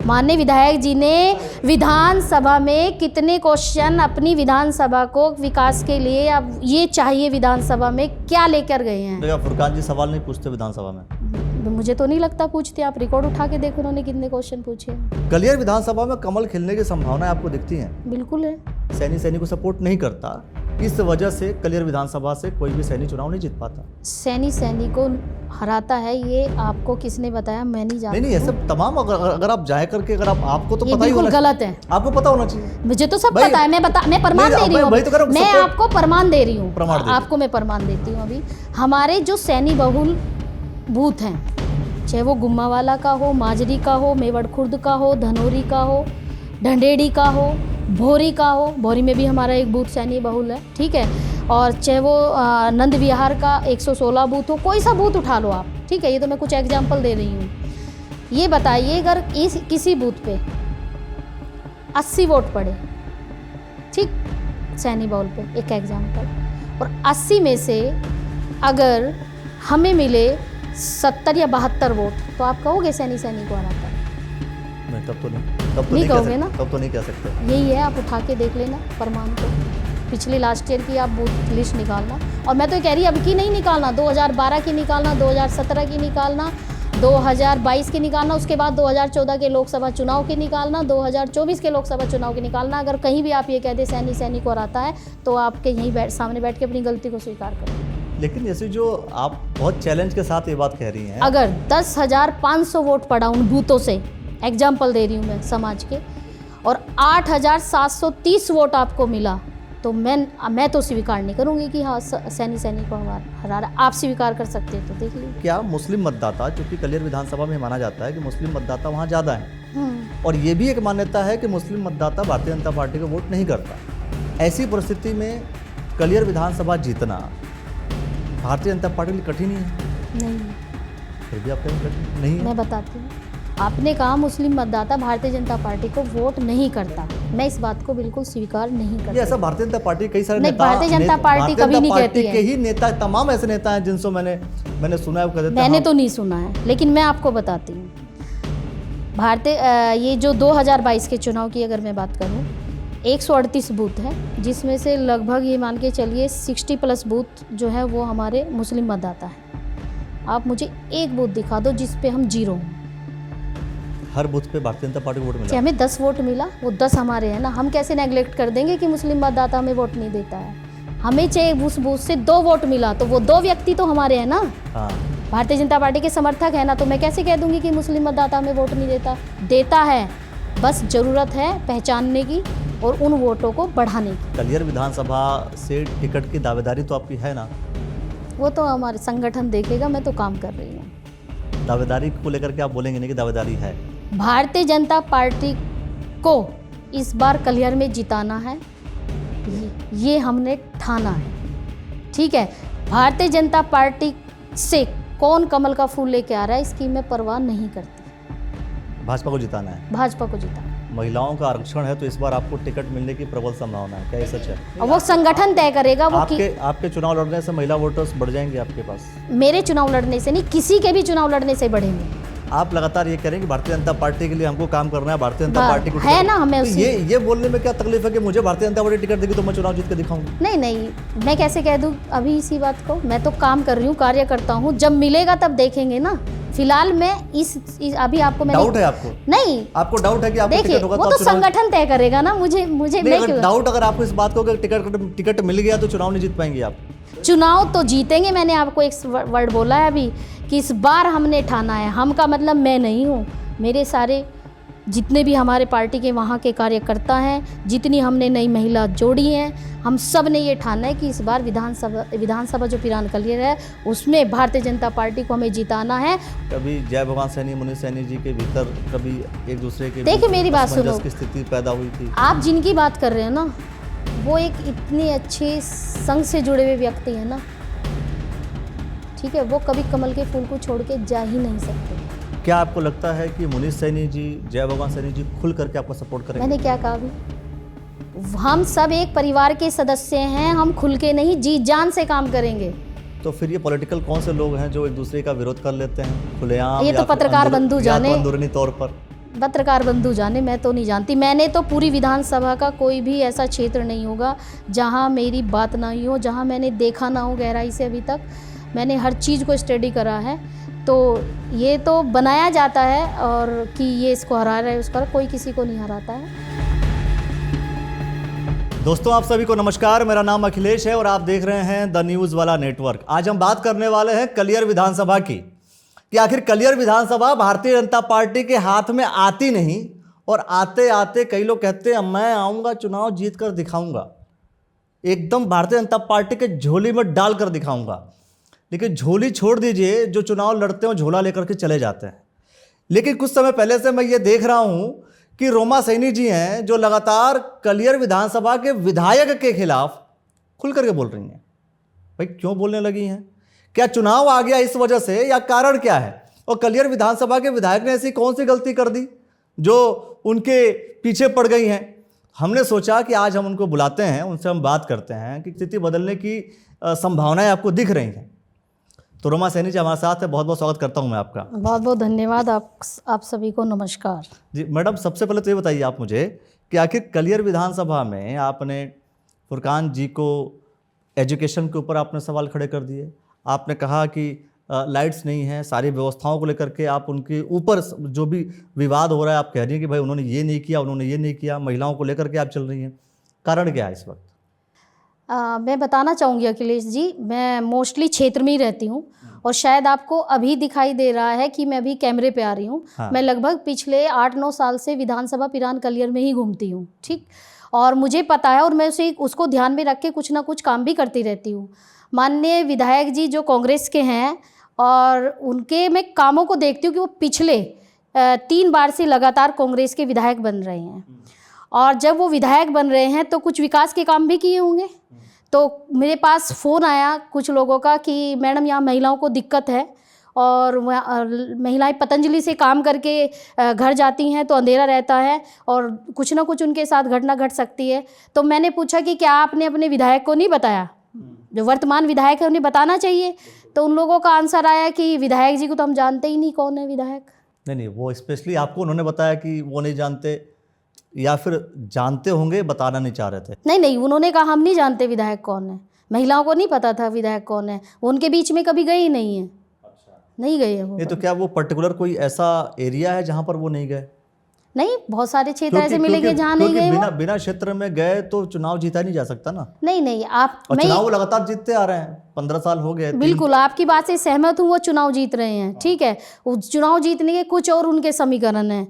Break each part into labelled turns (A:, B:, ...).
A: माननीय विधायक जी ने विधानसभा में कितने क्वेश्चन अपनी विधानसभा को विकास के लिए अब ये चाहिए विधानसभा में क्या लेकर गए हैं।
B: देखा फुरकान जी सवाल नहीं पूछते विधानसभा में,
A: मुझे तो नहीं लगता पूछते, आप रिकॉर्ड उठा के देखो उन्होंने कितने क्वेश्चन पूछे हैं।
B: कलियर विधानसभा में कमल खिलने की संभावनाएं आपको दिखती हैं?
A: बिल्कुल है।
B: सैनी को सपोर्ट नहीं करता, इस वजह से कलियर विधानसभा से कोई भी सैनी चुनाव नहीं जीत पाता।
A: सैनी को हराता है, ये आपको किसने बताया? मैं नहीं जानती।
B: नहीं, ऐसे तमाम अगर आप जाए करके अगर आपको तो पता ही होना,
A: गलत है,
B: आपको पता होना चाहिए।
A: मुझे तो सब पता है, मैं प्रमाण दे रही हूँ, मैं आपको प्रमाण दे रही हूँ, आपको मैं प्रमाण देती हूँ। अभी हमारे जो सैनी बहुल बूथ हैं, चाहे वो गुम्मावाला का हो, माजरी का हो, मेवड़ खुर्द का हो, धनोरी का हो, ढंडेड़ी का हो, भोरी का हो, भोरी में भी हमारा एक बूथ सैनी बहुल है, ठीक है। और चाहे वो नंद विहार का 116 बूथ हो, कोई सा बूथ उठा लो आप, ठीक है। ये तो मैं कुछ एग्जाम्पल दे रही हूँ। ये बताइए अगर किसी बूथ पे 80 वोट पड़े, ठीक, सैनी बहुल पे एक एग्जाम्पल, और 80 में से अगर हमें मिले 70 या 72 वोट, तो आप कहोगे सैनी को हराता है?
B: नहीं, तब तो नहीं
A: कहोगे ना,
B: तब तो नहीं कह सकते।
A: यही है, आप उठा के देख लेना प्रमाण को, पिछले लास्ट ईयर की आप बूथ लिस्ट निकालना। और मैं तो कह रही अब की नहीं निकालना, 2012 की निकालना, 2017 की निकालना, 2022 की निकालना, उसके बाद 2014 के लोकसभा चुनाव की निकालना, 2024 के लोकसभा चुनाव की निकालना। अगर कहीं भी आप ये कह दे सैनी को हराता है, तो आपके यहीं सामने बैठ के अपनी गलती को स्वीकार करें।
B: लेकिन ऐसे जो आप बहुत चैलेंज के साथ ये बात कह रही हैं,
A: अगर 10,500 वोट पड़ा उन बूथों से, एग्जाम्पल दे रही हूँ मैं समाज के, और 8,730 वोट आपको मिला, तो मैं तो स्वीकार नहीं करूँगी कि हाँ सैनी को हरा रहा। आप स्वीकार कर सकते हैं तो देख लीजिए।
B: क्या मुस्लिम मतदाता, क्योंकि कलियर विधानसभा में माना जाता है कि मुस्लिम मतदाता वहाँ ज़्यादा है, और ये भी एक मान्यता है कि मुस्लिम मतदाता भारतीय जनता पार्टी को वोट नहीं करता। ऐसी परिस्थिति में कलियर विधानसभा जीतना भारतीय जनता पार्टी के लिए कठिन ही है?
A: नहीं।
B: फिर भी आप कहें कठिन नहीं है?
A: मैं बताती हूँ, आपने कहा मुस्लिम मतदाता भारतीय जनता पार्टी को वोट नहीं करता, मैं इस बात को बिल्कुल स्वीकार नहीं करती।
B: ऐसा भारतीय जनता पार्टी कई सारे नेता,
A: भारतीय जनता पार्टी कभी नहीं कहती है।
B: के ही नेता, तमाम ऐसे नेता हैं जिनसे मैंने सुना है।
A: मैंने तो नहीं सुना है, लेकिन मैं आपको बताती हूँ, ये जो 2022 के चुनाव की अगर मैं बात करूँ, 138 बूथ है, जिसमें से लगभग ये मान के चलिए 60+ बूथ जो है वो हमारे मुस्लिम मतदाता हैं। आप मुझे एक बूथ दिखा दो जिस पे हम जीरो हों।
B: हर बूथ पे भारतीय जनता पार्टी को वोट मिला?
A: हमें 10 वोट मिला, वो 10 हमारे हैं ना, हम कैसे नेग्लेक्ट कर देंगे कि मुस्लिम मतदाता हमें वोट नहीं देता है। हमें चाहे उस बूथ से 2 वोट मिला, तो वो 2 व्यक्ति तो हमारे हैं ना, भारतीय जनता पार्टी के समर्थक है ना, तो मैं कैसे कह दूंगी कि मुस्लिम मतदाता हमें वोट नहीं देता है। बस ज़रूरत है पहचानने की और उन वोटों को बढ़ाने की।
B: कलियर विधानसभा से टिकट की दावेदारी तो आपकी है ना?
A: वो तो हमारे संगठन देखेगा, मैं तो काम कर रही हूँ।
B: दावेदारी को लेकर के आप बोलेंगे नहीं कि दावेदारी है?
A: भारतीय जनता पार्टी को इस बार कलियर में जिताना है, ये हमने ठाना है, ठीक है। भारतीय जनता पार्टी से कौन कमल का फूल लेके आ रहा है इसकी मैं परवाह नहीं करती।
B: भाजपा को जिताना है?
A: भाजपा को जिताना।
B: महिलाओं का आरक्षण है, तो इस बार आपको टिकट मिलने की प्रबल संभावना है, क्या ये सच है?
A: वो संगठन तय करेगा। वो
B: आपके चुनाव लड़ने से महिला वोटर्स बढ़ जाएंगे आपके पास?
A: मेरे चुनाव लड़ने से नहीं, किसी के भी चुनाव लड़ने से बढ़ेंगे।
B: आप लगातार ये करें कि भारतीय जनता पार्टी के लिए हमको काम करना है, भारतीय जनता पार्टी को
A: है ना, हमें
B: तो ये बोलने में क्या तकलीफ है कि मुझे भारतीय जनता पार्टी टिकट देगी तो मैं चुनाव जीत के दिखाऊंगी?
A: नहीं, मैं कैसे कह दूं अभी इसी बात को। मैं तो काम कर रही हूँ, कार्य करता हूँ, जब मिलेगा तब देखेंगे ना। फिलहाल मैं अभी आपको मैंने
B: डाउट है आपको?
A: नहीं,
B: आपको डाउट है कि आपको टिकट होगा?
A: वो तो संगठन तय करेगा ना। मुझे
B: डाउट अगर आपको इस बात को टिकट मिल गया तो चुनाव नहीं जीत पाएंगे आप?
A: चुनाव तो जीतेंगे। मैंने आपको एक वर्ड बोला है अभी कि इस बार हमने ठाना है। हम का मतलब मैं नहीं हूँ, मेरे सारे जितने भी हमारे पार्टी के वहाँ के कार्यकर्ता हैं, जितनी हमने नई महिला जोड़ी हैं, हम सब ने ये ठाना है कि इस बार विधानसभा जो पिरान कलियर है उसमें भारतीय जनता पार्टी को हमें जिताना है।
B: कभी जय भगवान सैनी, मुनीष सैनी जी के भीतर कभी एक दूसरे के
A: देखिए मेरी बात सुनो,
B: की स्थिति पैदा हुई थी?
A: आप जिनकी बात कर रहे हैं ना, वो एक इतने अच्छे संघ से जुड़े हुए व्यक्ति हैं ना, ठीक है, वो कभी कमल के फूल को छोड़ के जा ही नहीं सकते।
B: क्या आपको लगता है कि मुनीष सैनी जी, जय भगवान सैनी जी खुल करके आपको सपोर्ट करेंगे?
A: मैंने क्या कहा अभी, हम सब एक परिवार के सदस्य हैं, हम खुल के नहीं जी जान से काम करेंगे।
B: तो फिर ये पॉलिटिकल कौन से लोग हैं जो एक दूसरे का विरोध कर लेते हैं खुलेआम?
A: ये तो पत्रकार बंधु जाने,
B: अंदरूनी तौर पर।
A: पत्रकार बंधु जाने, मैं तो नहीं जानती। मैंने तो पूरी विधानसभा का कोई भी ऐसा क्षेत्र नहीं होगा जहां मेरी बात ना हुई हो, जहां मैंने देखा ना हो गहराई से। अभी तक मैंने हर चीज़ को स्टडी करा है। तो ये तो बनाया जाता है और कि ये इसको हरा रहा है, उसका कोई किसी को नहीं हराता है।
B: दोस्तों आप सभी को नमस्कार, मेरा नाम अखिलेश है और आप देख रहे हैं द न्यूज़ वाला नेटवर्क। आज हम बात करने वाले हैं कलियर विधानसभा की, कि आखिर कलियर विधानसभा भारतीय जनता पार्टी के हाथ में आती नहीं, और आते आते कई लोग कहते हैं मैं आऊँगा, चुनाव जीत कर दिखाऊँगा, एकदम भारतीय जनता पार्टी के झोली में डाल कर दिखाऊँगा। लेकिन झोली छोड़ दीजिए, जो चुनाव लड़ते हैं झोला लेकर के चले जाते हैं। लेकिन कुछ समय पहले से मैं ये देख रहा हूँ कि रोमा सैनी जी हैं जो लगातार कलियर विधानसभा के विधायक के खिलाफ खुल करके बोल रही हैं। भाई क्यों बोलने लगी हैं? क्या चुनाव आ गया इस वजह से, या कारण क्या है? और कलियर विधानसभा के विधायक ने ऐसी कौन सी गलती कर दी जो उनके पीछे पड़ गई हैं? हमने सोचा कि आज हम उनको बुलाते हैं, उनसे हम बात करते हैं कि स्थिति बदलने की संभावनाएं आपको दिख रही हैं। तो रोमा सैनी जी हमारे साथ है, बहुत बहुत स्वागत करता हूं मैं आपका।
A: बहुत बहुत धन्यवाद। आप सभी को नमस्कार
B: जी मैडम, सबसे पहले तो ये बताइए आप मुझे कि आखिर कलियर विधानसभा में आपने फुरकान जी को एजुकेशन के ऊपर आपने सवाल खड़े कर दिए। आपने कहा कि लाइट्स नहीं है, सारी व्यवस्थाओं को लेकर के आप उनके ऊपर जो भी विवाद हो रहा है आप कह रही हैं कि भाई उन्होंने ये नहीं किया, उन्होंने ये नहीं किया, महिलाओं को लेकर के आप चल रही हैं। कारण क्या है इस वक्त?
A: मैं बताना चाहूँगी अखिलेश जी, मैं मोस्टली क्षेत्र में ही रहती हूँ और शायद आपको अभी दिखाई दे रहा है कि मैं अभी कैमरे पे आ रही हूँ।
B: हाँ।
A: मैं लगभग पिछले 8-9 साल से विधानसभा पिरान कलियर में ही घूमती हूँ, ठीक। और मुझे पता है और मैं उसको ध्यान में रख के कुछ ना कुछ काम भी करती रहती हूँ। माननीय विधायक जी जो कांग्रेस के हैं, और उनके मैं कामों को देखती हूँ कि वो पिछले 3 बार से लगातार कांग्रेस के विधायक बन रहे हैं। और जब वो विधायक बन रहे हैं तो कुछ विकास के काम भी किए होंगे। तो मेरे पास फ़ोन आया कुछ लोगों का कि मैडम यहाँ महिलाओं को दिक्कत है, और महिलाएं पतंजलि से काम करके घर जाती हैं तो अंधेरा रहता है और कुछ ना कुछ उनके साथ घटना घट सकती है। तो मैंने पूछा कि क्या आपने अपने विधायक को नहीं बताया? जो वर्तमान विधायक है उन्हें बताना चाहिए। तो उन लोगों का आंसर आया कि विधायक जी को तो हम जानते ही नहीं कौन है विधायक।
B: नहीं, वो स्पेशली आपको उन्होंने बताया कि वो नहीं जानते, या फिर जानते होंगे बताना नहीं चाह रहे थे?
A: नहीं, उन्होंने कहा हम नहीं जानते विधायक कौन है। महिलाओं को नहीं पता था विधायक कौन है, वो उनके बीच में कभी गए ही नहीं है। अच्छा। नहीं गए हैं वो।
B: तो क्या वो पर्टिकुलर कोई ऐसा एरिया है जहाँ पर वो नहीं गए?
A: नहीं, बहुत सारे क्षेत्र ऐसे मिलेंगे जहाँ नहीं गए।
B: बिना क्षेत्र में गए तो चुनाव जीता नहीं जा सकता ना।
A: नहीं, आप
B: चुनाव लगातार जीतते आ रहे हैं, 15 साल हो गए।
A: बिल्कुल आपकी बात से सहमत हूँ, वो चुनाव जीत रहे हैं, ठीक है। चुनाव जीतने के कुछ और उनके समीकरण है,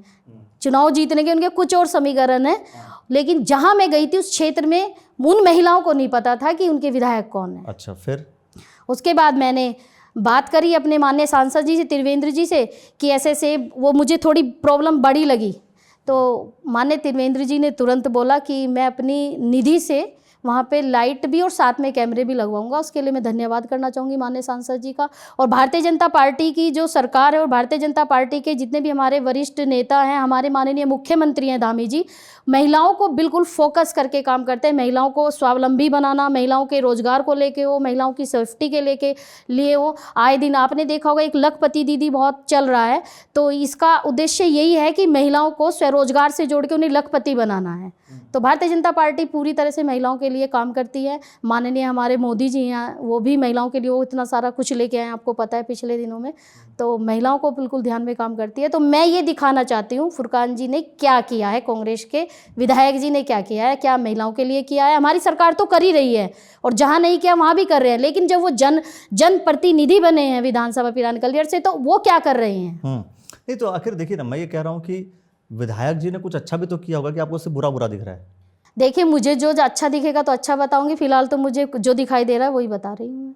A: चुनाव जीतने के उनके कुछ और समीकरण है। लेकिन जहां मैं गई थी उस क्षेत्र में उन महिलाओं को नहीं पता था कि उनके विधायक कौन है।
B: अच्छा, फिर
A: उसके बाद मैंने बात करी अपने माननीय सांसद जी से, त्रिवेंद्र जी से, कि ऐसे से वो मुझे थोड़ी प्रॉब्लम बड़ी लगी। तो माननीय त्रिवेंद्र जी ने तुरंत बोला कि मैं अपनी निधि से वहाँ पे लाइट भी और साथ में कैमरे भी लगवाऊंगा। उसके लिए मैं धन्यवाद करना चाहूँगी माननीय सांसद जी का। और भारतीय जनता पार्टी की जो सरकार है और भारतीय जनता पार्टी के जितने भी हमारे वरिष्ठ नेता हैं, हमारे माननीय मुख्यमंत्री हैं धामी जी, महिलाओं को बिल्कुल फोकस करके काम करते हैं। महिलाओं को स्वावलंबी बनाना, महिलाओं के रोजगार को लेके हो, महिलाओं की सेफ्टी के लिए हो। आए दिन आपने देखा होगा एक लखपति दीदी बहुत चल रहा है, तो इसका उद्देश्य यही है कि महिलाओं को स्वरोजगार से जोड़ के उन्हें लखपति बनाना है। तो भारतीय जनता पार्टी पूरी तरह से महिलाओं के लिए काम करती है। माननीय हमारे मोदी जी हैं, वो भी महिलाओं के लिए वो इतना सारा कुछ लेके आए, आपको पता है पिछले दिनों में। तो महिलाओं को बिल्कुल ध्यान में काम करती है। तो मैं ये दिखाना चाहती हूँ फुरकान जी ने क्या किया है, कांग्रेस के विधायक जी ने क्या किया है, क्या महिलाओं के लिए किया है। हमारी सरकार तो कर ही रही है और जहाँ नहीं किया वहाँ भी कर रहे हैं, लेकिन जब वो जन प्रतिनिधि बने हैं विधानसभा पिरान कलियर से, तो वो क्या कर रहे हैं?
B: नहीं, तो आखिर देखिए ना, मैं ये कह रहा हूँ कि विधायक जी ने कुछ अच्छा भी तो किया होगा कि आपको उससे बुरा दिख रहा है?
A: देखिए, मुझे जो अच्छा दिखेगा तो अच्छा बताऊंगी, फिलहाल तो मुझे जो दिखाई दे रहा है वही बता रही हूँ।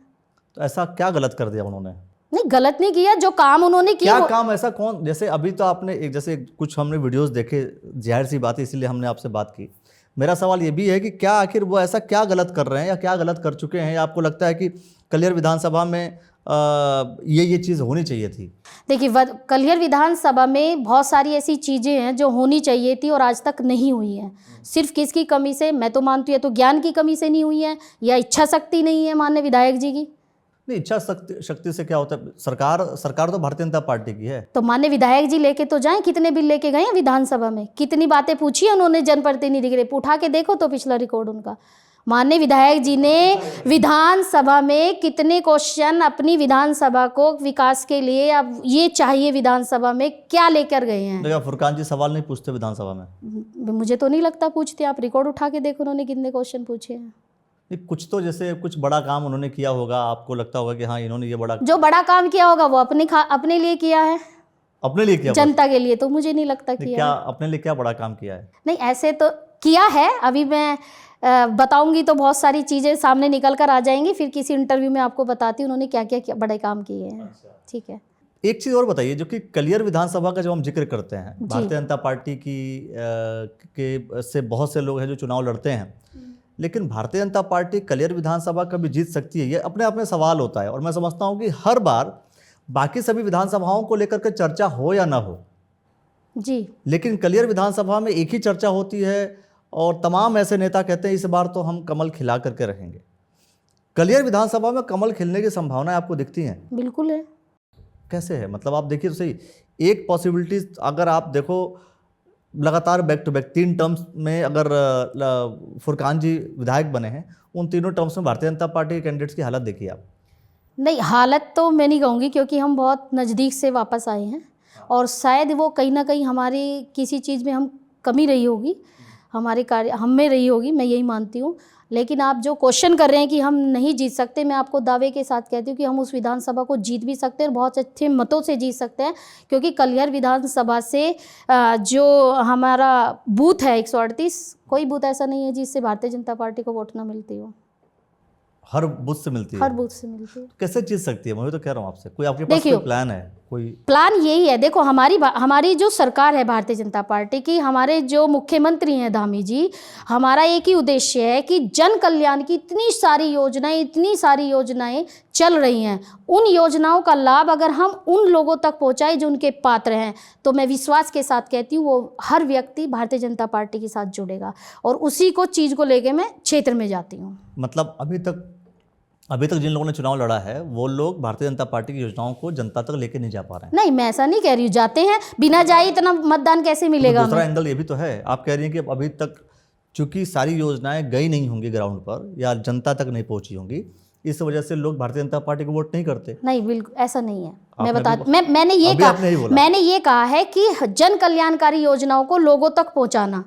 B: तो ऐसा क्या गलत कर दिया उन्होंने?
A: नहीं, गलत नहीं किया, जो काम उन्होंने किया।
B: क्या काम ऐसा कौन, जैसे अभी तो आपने जैसे कुछ हमने वीडियोस देखे, जाहिर सी बात है इसीलिए हमने आपसे बात की। मेरा सवाल ये भी है कि क्या आखिर वो ऐसा क्या गलत कर रहे हैं या क्या गलत कर चुके हैं, या आपको लगता है कि कलियर विधानसभा में ये चीज़ होनी चाहिए थी?
A: देखिए, कलियर विधानसभा में बहुत सारी ऐसी चीज़ें हैं जो होनी चाहिए थी और आज तक नहीं हुई हैं। सिर्फ किसकी कमी से? मैं तो मानती हूँ या तो ज्ञान की कमी से नहीं हुई है या इच्छा शक्ति नहीं है माननीय विधायक जी की।
B: नहीं, इच्छा शक्ति से क्या होता है? सरकार तो भारतीय जनता पार्टी की है।
A: तो माननीय विधायक जी लेके तो जाएं, कितने बिल लेके गए हैं विधानसभा में, कितनी बातें पूछी है उन्होंने जनप्रतिनिधि के लिए, उठा के देखो तो पिछला रिकॉर्ड उनका। माननीय विधायक जी ने विधानसभा में कितने क्वेश्चन अपनी विधानसभा को विकास के लिए, अब ये चाहिए विधानसभा में, क्या लेकर गए हैं?
B: देखा, फुरकान जी सवाल नहीं पूछते विधानसभा में।
A: मुझे तो नहीं लगता पूछते, आप रिकॉर्ड उठा के देखो उन्होंने कितने क्वेश्चन पूछे हैं।
B: कुछ तो जैसे कुछ बड़ा काम उन्होंने किया होगा, आपको लगता होगा कि हाँ इन्होंने ये बड़ा,
A: जो बड़ा काम किया होगा वो अपने लिए किया है,
B: अपने लिए किया,
A: जनता के लिए तो मुझे नहीं लगता किया
B: क्या
A: है।
B: अपने लिए क्या बड़ा काम किया है?
A: नहीं, ऐसे तो किया है, अभी मैं बताऊंगी तो बहुत सारी चीज़ें सामने निकल कर आ जाएंगी, फिर किसी इंटरव्यू में आपको बताती हूँ उन्होंने क्या क्या बड़े काम किए हैं। ठीक है,
B: एक चीज़ और बताइए, जो कि कलियर विधानसभा का जब हम जिक्र करते हैं, भारतीय जनता पार्टी के से बहुत से लोग हैं जो चुनाव लड़ते हैं, लेकिन भारतीय जनता पार्टी कलियर विधानसभा कभी जीत सकती है, ये अपने आप में सवाल होता है। और मैं समझता हूँ कि हर बार बाकी सभी विधानसभाओं को लेकर के चर्चा हो या ना हो
A: जी,
B: लेकिन कलियर विधानसभा में एक ही चर्चा होती है, और तमाम ऐसे नेता कहते हैं इस बार तो हम कमल खिला करके रहेंगे। कलियर विधानसभा में कमल खिलने की संभावनाएं आपको दिखती हैं?
A: बिल्कुल है।
B: कैसे है? मतलब आप देखिए तो सही, एक पॉसिबिलिटी अगर आप देखो, लगातार बैक टू बैक 3 टर्म्स में अगर फुरकान जी विधायक बने हैं, उन तीनों टर्म्स में भारतीय जनता पार्टी के कैंडिडेट्स की हालत देखिए आप।
A: नहीं, हालत तो मैं नहीं कहूँगी, क्योंकि हम बहुत नज़दीक से वापस आए हैं और शायद वो कहीं ना कहीं हमारी किसी चीज़ में हम कमी रही होगी, हमारे कार्य हम में रही होगी, मैं यही मानती हूँ। लेकिन आप जो क्वेश्चन कर रहे हैं कि हम नहीं जीत सकते, मैं आपको दावे के साथ कहती हूँ कि हम उस विधानसभा को जीत भी सकते हैं और बहुत अच्छे मतों से जीत सकते हैं, क्योंकि कलियर विधानसभा से जो हमारा बूथ है 138, कोई बूथ ऐसा नहीं है जिससे भारतीय जनता पार्टी को वोट ना मिलती हो।
B: हर बूथ से मिलती है?
A: हर बूथ से मिलती है।
B: कैसे जीत सकती है? मैं तो कह रहा हूँ आपसे, कोई आपके पास कोई प्लान है? कोई
A: प्लान यही है, देखो हमारी जो सरकार है भारतीय जनता पार्टी की, हमारे जो मुख्यमंत्री हैं धामी जी, हमारा एक ही उद्देश्य है कि जन कल्याण की इतनी सारी योजनाएं चल रही हैं, उन योजनाओं का लाभ अगर हम उन लोगों तक पहुंचाएं जो उनके पात्र हैं, तो मैं विश्वास के साथ कहती हूँ वो हर व्यक्ति भारतीय जनता पार्टी के साथ जुड़ेगा, और उसी को चीज़ को लेके मैं क्षेत्र में जाती हूँ।
B: मतलब अभी तक जिन लोगों ने चुनाव लड़ा है वो लोग भारतीय जनता पार्टी की योजनाओं को जनता तक लेके नहीं जा पा रहे हैं?
A: नहीं, मैं ऐसा नहीं कह रही हूँ, जाते हैं, बिना जाए इतना मतदान कैसे मिलेगा?
B: दूसरा एंगल ये भी तो है, आप कह रही हैं कि अभी तक चूंकि सारी योजनाएं गई नहीं होंगी ग्राउंड पर या जनता तक नहीं पहुंची होंगी, इस वजह से लोग भारतीय जनता पार्टी को वोट नहीं करते।
A: नहीं, बिल्कुल ऐसा नहीं है। मैंने ये कहा है कि जन कल्याणकारी योजनाओं को लोगों तक पहुंचाना,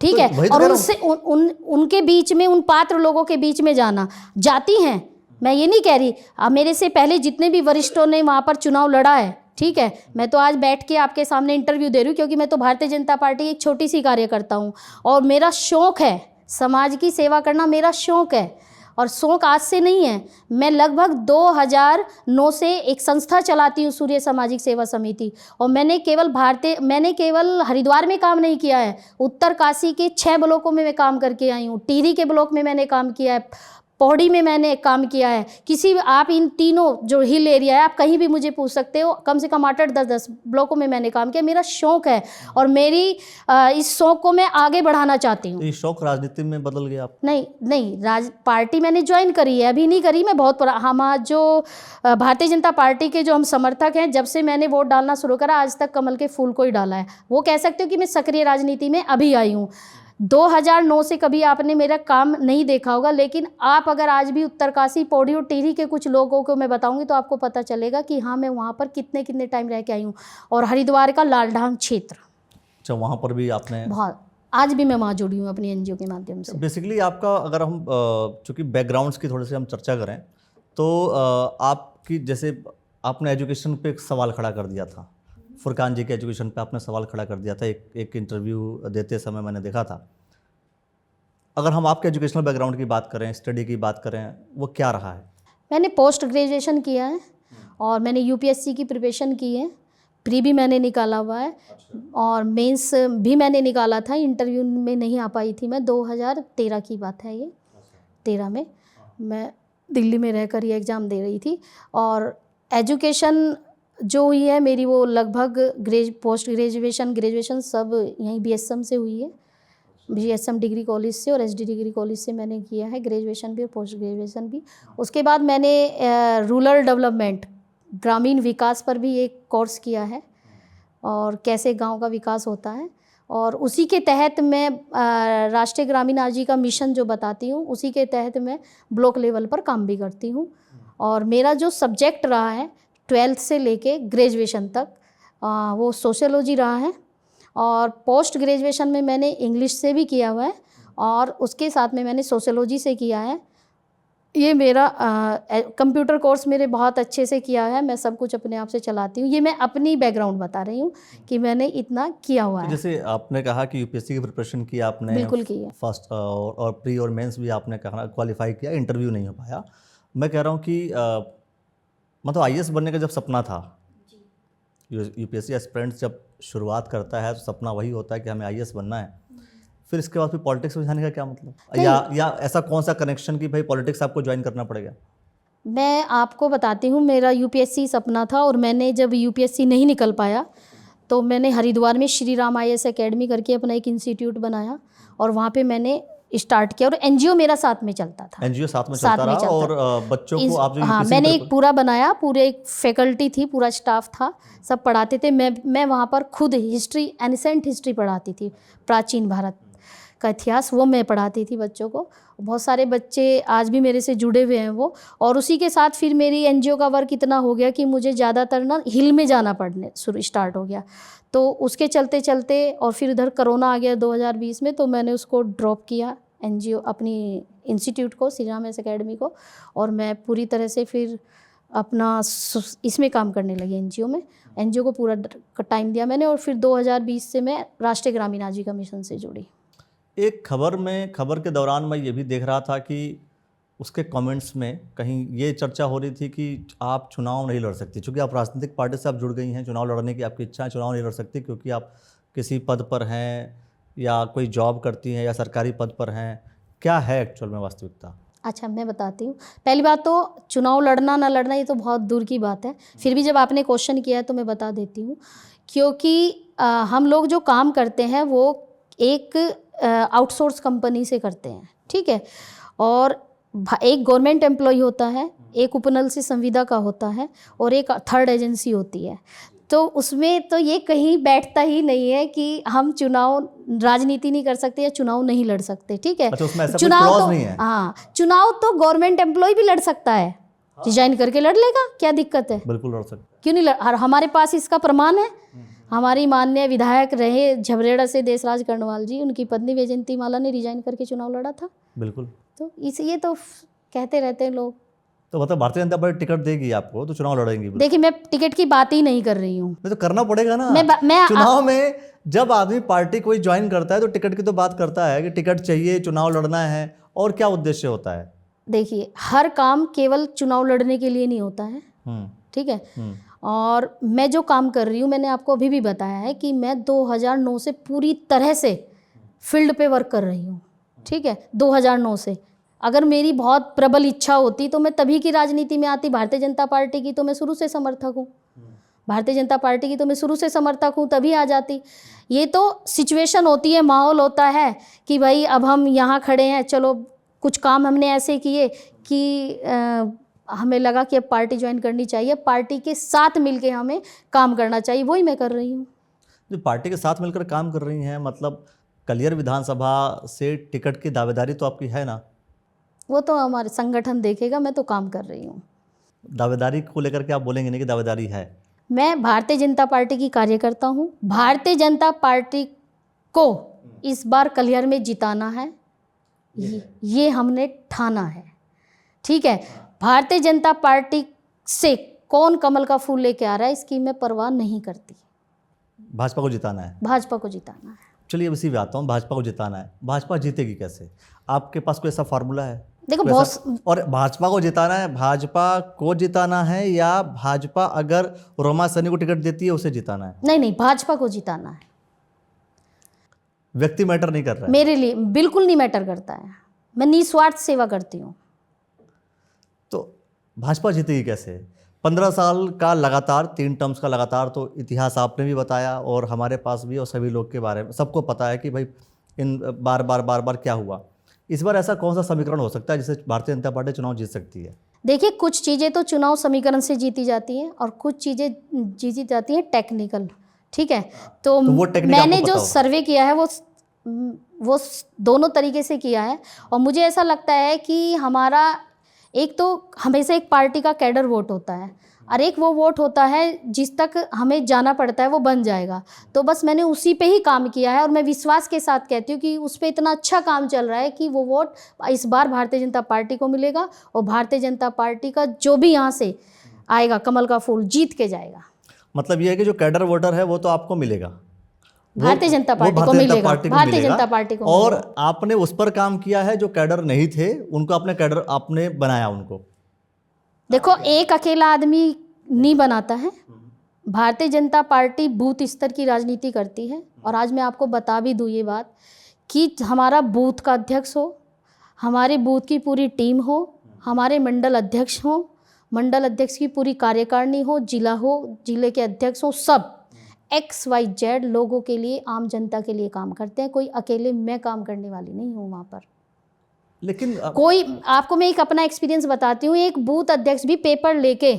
A: ठीक है, और उनसे उनके बीच में, उन पात्र लोगों के बीच में जाती हैं। मैं ये नहीं कह रही, मेरे से पहले जितने भी वरिष्ठों ने वहाँ पर चुनाव लड़ा है, ठीक है, मैं तो आज बैठ के आपके सामने इंटरव्यू दे रही हूँ, क्योंकि मैं तो भारतीय जनता पार्टी एक छोटी सी कार्यकर्ता हूँ और मेरा शौक़ है समाज की सेवा करना, मेरा शौक़ है। और शौक़ आज से नहीं है, मैं लगभग 2009 से एक संस्था चलाती हूँ, सूर्य सामाजिक सेवा समिति, और मैंने केवल हरिद्वार में काम नहीं किया है, उत्तरकाशी के 6 ब्लॉकों में मैं काम करके आई हूँ, टिहरी के ब्लॉक में मैंने काम किया है, पौड़ी में मैंने काम किया है। आप इन तीनों जो हिल एरिया है, आप कहीं भी मुझे पूछ सकते हो, कम से कम 8-8, 10-10 ब्लॉकों में मैंने काम किया। मेरा शौक़ है और मेरी इस शौक़ को मैं आगे बढ़ाना चाहती हूँ।
B: ये शौक़ राजनीति में बदल गया आप?
A: नहीं, पार्टी मैंने ज्वाइन करी है, अभी नहीं करी, मैं बहुत हम जो भारतीय जनता पार्टी के जो हम समर्थक हैं, जब से मैंने वोट डालना शुरू करा आज तक कमल के फूल को ही डाला है। वो कह सकते हो कि मैं सक्रिय राजनीति में अभी आई हूँ। 2009 से कभी आपने मेरा काम नहीं देखा होगा, लेकिन आप अगर आज भी उत्तरकाशी, पौड़ी और टिहरी के कुछ लोगों को मैं बताऊंगी तो आपको पता चलेगा कि हाँ, मैं वहाँ पर कितने टाइम रह के आई हूँ। और हरिद्वार का लालढांग क्षेत्र,
B: अच्छा, वहाँ पर भी आपने
A: बहुत, आज भी मैं वहाँ जुड़ी हूँ अपनी NGO के माध्यम से।
B: बेसिकली आपका, अगर हम चूँकि बैकग्राउंड्स की थोड़ी सी हम चर्चा करें तो आपकी, जैसे आपने एजुकेशन पे एक सवाल खड़ा कर दिया था, फुरकान जी के एजुकेशन पे आपने सवाल खड़ा कर दिया था, एक इंटरव्यू देते समय मैंने देखा था। अगर हम आपके एजुकेशनल बैकग्राउंड की बात करें, स्टडी की बात करें, वो क्या रहा है?
A: मैंने पोस्ट ग्रेजुएशन किया है और मैंने UPSC की प्रिपरेशन की है, प्री भी मैंने निकाला हुआ है और मेंस भी मैंने निकाला था, इंटरव्यू में नहीं आ पाई थी मैं। 2013 की बात है ये, 13 में मैं दिल्ली में रहकर ये एग्ज़ाम दे रही थी। और एजुकेशन जो हुई है मेरी, वो लगभग पोस्ट ग्रेजुएशन सब यहीं BSM से हुई है। BSM डिग्री कॉलेज से और SD डिग्री कॉलेज से मैंने किया है, ग्रेजुएशन भी और पोस्ट ग्रेजुएशन भी। उसके बाद मैंने रूरल डेवलपमेंट, ग्रामीण विकास पर भी एक कोर्स किया है और कैसे गांव का विकास होता है, और उसी के तहत मैं राष्ट्रीय ग्रामीण आजीविका मिशन जो बताती हूँ, उसी के तहत मैं ब्लॉक लेवल पर काम भी करती हूँ। और मेरा जो सब्जेक्ट रहा है 12th से लेके ग्रेजुएशन तक वो सोशियोलॉजी रहा है, और पोस्ट ग्रेजुएशन में मैंने इंग्लिश से भी किया हुआ है और उसके साथ में मैंने सोशियोलॉजी से किया है। ये मेरा कंप्यूटर कोर्स मेरे बहुत अच्छे से किया है, मैं सब कुछ अपने आप से चलाती हूँ। ये मैं अपनी बैकग्राउंड बता रही हूँ कि मैंने इतना किया हुआ है।
B: जैसे आपने कहा कि UPSC की प्रिपरेशन की आपने,
A: बिल्कुल की है।
B: फर्स्ट और प्री और मेंस भी आपने कहा क्वालिफाई किया, इंटरव्यू नहीं हो पाया। मैं कह रहा हूँ कि मतलब IAS बनने का जब सपना था, UPSC एस्पिरेंट्स जब शुरुआत करता है तो सपना वही होता है कि हमें IAS बनना है, फिर इसके बाद फिर पॉलिटिक्स में जाने का क्या मतलब, या ऐसा कौन सा कनेक्शन कि भाई पॉलिटिक्स आपको ज्वाइन करना पड़ेगा?
A: मैं आपको बताती हूँ, मेरा UPSC सपना था और मैंने जब UPSC नहीं निकल पाया तो मैंने हरिद्वार में श्री राम IAS एकेडमी करके अपना एक इंस्टीट्यूट बनाया और वहाँ पे मैंने स्टार्ट किया, और NGO मेरा साथ में चलता था।
B: NGO साथ में चलता रहा और बच्चों को आप जो
A: हाँ, मैंने एक पूरा बनाया, पूरे एक फैकल्टी थी, पूरा स्टाफ था, सब पढ़ाते थे। मैं वहाँ पर खुद हिस्ट्री, एंसेंट हिस्ट्री पढ़ाती थी, प्राचीन भारत का इतिहास, वो मैं पढ़ाती थी बच्चों को। बहुत सारे बच्चे आज भी मेरे से जुड़े हुए हैं वो। और उसी के साथ फिर मेरी NGO का वर्क इतना हो गया कि मुझे ज़्यादातर ना हिल में जाना पड़ने स्टार्ट हो गया, तो उसके चलते चलते और फिर उधर कोरोना आ गया 2020 में, तो मैंने उसको ड्रॉप किया, NGO अपनी इंस्टीट्यूट को, श्री राम IAS एकेडमी को, और मैं पूरी तरह से फिर अपना इसमें काम करने लगी NGO में। NGO को पूरा टाइम दिया मैंने, और फिर 2020 से मैं राष्ट्रीय ग्रामीण आजीविका मिशन से जुड़ी।
B: एक खबर के दौरान मैं ये भी देख रहा था कि उसके कमेंट्स में कहीं ये चर्चा हो रही थी कि आप चुनाव नहीं लड़ सकती, क्योंकि आप राजनीतिक पार्टी से आप जुड़ गई हैं, चुनाव लड़ने की आपकी इच्छा है, चुनाव नहीं लड़ सकती क्योंकि आप किसी पद पर हैं या कोई जॉब करती हैं या सरकारी पद पर हैं। क्या है एक्चुअल में वास्तविकता?
A: अच्छा, मैं बताती हूँ। पहली बात तो चुनाव लड़ना ना लड़ना ये तो बहुत दूर की बात है, फिर भी जब आपने क्वेश्चन किया है तो मैं बता देती हूँ। क्योंकि हम लोग जो काम करते हैं वो एक आउटसोर्स कंपनी से करते हैं, ठीक है, और एक गवर्नमेंट एम्प्लॉय होता है, एक उपनल से संविदा का होता है, और एक थर्ड एजेंसी होती है। तो उसमें तो ये कहीं बैठता ही नहीं है कि हम चुनाव, राजनीति नहीं कर सकते या चुनाव नहीं लड़ सकते, ठीक है।
B: अच्छा, उसमें ऐसा
A: चुनाव
B: कोई क्लॉज
A: तो
B: नहीं है?
A: हाँ, चुनाव तो गवर्नमेंट एम्प्लॉय भी लड़ सकता है, रिजाइन करके लड़ लेगा, क्या दिक्कत है?
B: बिल्कुल लड़ सकते।
A: क्यों नहीं लड़? हमारे पास इसका प्रमाण है। हमारी माननीय विधायक रहे झबरेड़ा से देशराज कर्णवाल जी, उनकी पत्नी वैजयंती माला ने रिजाइन करके चुनाव लड़ा था। बिल्कुल। तो ये तो कहते रहते हैं लोग।
B: तो मतलब भारतीय जनता पार्टी टिकट देगी आपको तो चुनाव लड़ेंगी?
A: देखिए, मैं टिकट की बात ही नहीं कर रही हूँ।
B: तो करना पड़ेगा ना। चुनाव में जब आदमी पार्टी कोई ज्वाइन करता है तो टिकट की तो बात करता है कि टिकट चाहिए, चुनाव लड़ना है, और क्या उद्देश्य होता है? देखिए,
A: हर काम केवल चुनाव लड़ने के लिए नहीं होता है, ठीक है। और मैं जो काम कर रही हूँ, मैंने आपको अभी भी बताया है कि मैं 2009 से पूरी तरह से फील्ड पे वर्क कर रही हूँ, ठीक है। 2009 से अगर मेरी बहुत प्रबल इच्छा होती तो मैं तभी की राजनीति में आती। भारतीय जनता पार्टी की तो मैं शुरू से समर्थक हूँ, भारतीय जनता पार्टी की तो मैं शुरू से समर्थक हूँ, तभी आ जाती। ये तो सिचुएशन होती है, माहौल होता है कि भाई अब हम यहाँ खड़े हैं, चलो कुछ काम हमने ऐसे किए कि हमें लगा कि अब पार्टी ज्वाइन करनी चाहिए, पार्टी के साथ मिलके हमें काम करना चाहिए, वही मैं कर रही हूँ।
B: जो पार्टी के साथ मिलकर काम कर रही हैं, मतलब कलियर विधानसभा से टिकट की दावेदारी तो आपकी है ना?
A: वो तो हमारे संगठन देखेगा, मैं तो काम कर रही हूँ।
B: दावेदारी को लेकर के आप बोलेंगे नहीं कि दावेदारी है?
A: मैं भारतीय जनता पार्टी की कार्यकर्ता हूँ। भारतीय जनता पार्टी को इस बार कलियर में जिताना है, ये हमने ठाना है, ठीक है। भारतीय जनता पार्टी से कौन कमल का फूल लेके आ रहा है इसकी मैं परवाह नहीं करती।
B: भाजपा को जिताना है?
A: भाजपा को जिताना है।
B: चलिए अब इसी पे आता हूँ, भाजपा को जिताना है। भाजपा जीतेगी कैसे? आपके पास कोई ऐसा फार्मूला है?
A: देखो बहुत,
B: और भाजपा को जिताना है, भाजपा को जिताना है या भाजपा अगर रोमा सैनी को टिकट देती है उसे जिताना है?
A: नहीं, भाजपा को जिताना है।
B: व्यक्ति मैटर नहीं कर रहा है
A: मेरे लिए, बिल्कुल नहीं मैटर करता है। मैं निस्वार्थ सेवा करती हूँ।
B: तो भाजपा जीतेगी कैसे? 15 साल का लगातार, 3 टर्म्स का लगातार तो इतिहास आपने भी बताया और हमारे पास भी और सभी लोग के बारे में सबको पता है कि भाई इन बार बार क्या हुआ। इस बार ऐसा कौन सा समीकरण हो सकता है जिससे भारतीय जनता पार्टी चुनाव जीत सकती है?
A: देखिए, कुछ चीज़ें तो चुनाव समीकरण से जीती जाती हैं और कुछ चीज़ें जीती जाती हैं टेक्निकल, ठीक है। तो
B: वो टेक्निक
A: मैंने
B: आपको
A: जो
B: पता होगा।
A: सर्वे किया है वो दोनों तरीके से किया है और मुझे ऐसा लगता है कि हमारा एक तो हमेशा एक पार्टी का कैडर वोट होता है और एक वो वोट होता है जिस तक हमें जाना पड़ता है वो बन जाएगा। तो बस मैंने उसी पे ही काम किया है और मैं विश्वास के साथ कहती हूँ कि उस पर इतना अच्छा काम चल रहा है कि वो वोट इस बार भारतीय जनता पार्टी को मिलेगा और भारतीय जनता पार्टी का जो भी यहाँ से आएगा कमल का फूल जीत के जाएगा।
B: मतलब ये है कि जो कैडर वोटर है वो तो आपको मिलेगा,
A: भारतीय जनता पार्टी को मिलेगा, भारतीय जनता पार्टी को
B: और
A: मिलेगा।
B: आपने उस पर काम किया है जो कैडर नहीं थे उनको आपने कैडर आपने बनाया उनको।
A: देखो, एक अकेला आदमी नहीं बनाता है। भारतीय जनता पार्टी बूथ स्तर की राजनीति करती है और आज मैं आपको बता भी दूँ ये बात कि हमारा बूथ का अध्यक्ष हो, हमारे बूथ की पूरी टीम हो, हमारे मंडल अध्यक्ष हो, मंडल अध्यक्ष की पूरी कार्यकारिणी हो, जिला हो, जिले के अध्यक्ष हो, सब XYZ लोगों के लिए, आम जनता के लिए काम करते हैं। कोई अकेले मैं काम करने वाली नहीं हूँ वहाँ पर।
B: लेकिन
A: कोई, आपको मैं एक अपना एक्सपीरियंस बताती हूँ, एक बूथ अध्यक्ष भी पेपर लेके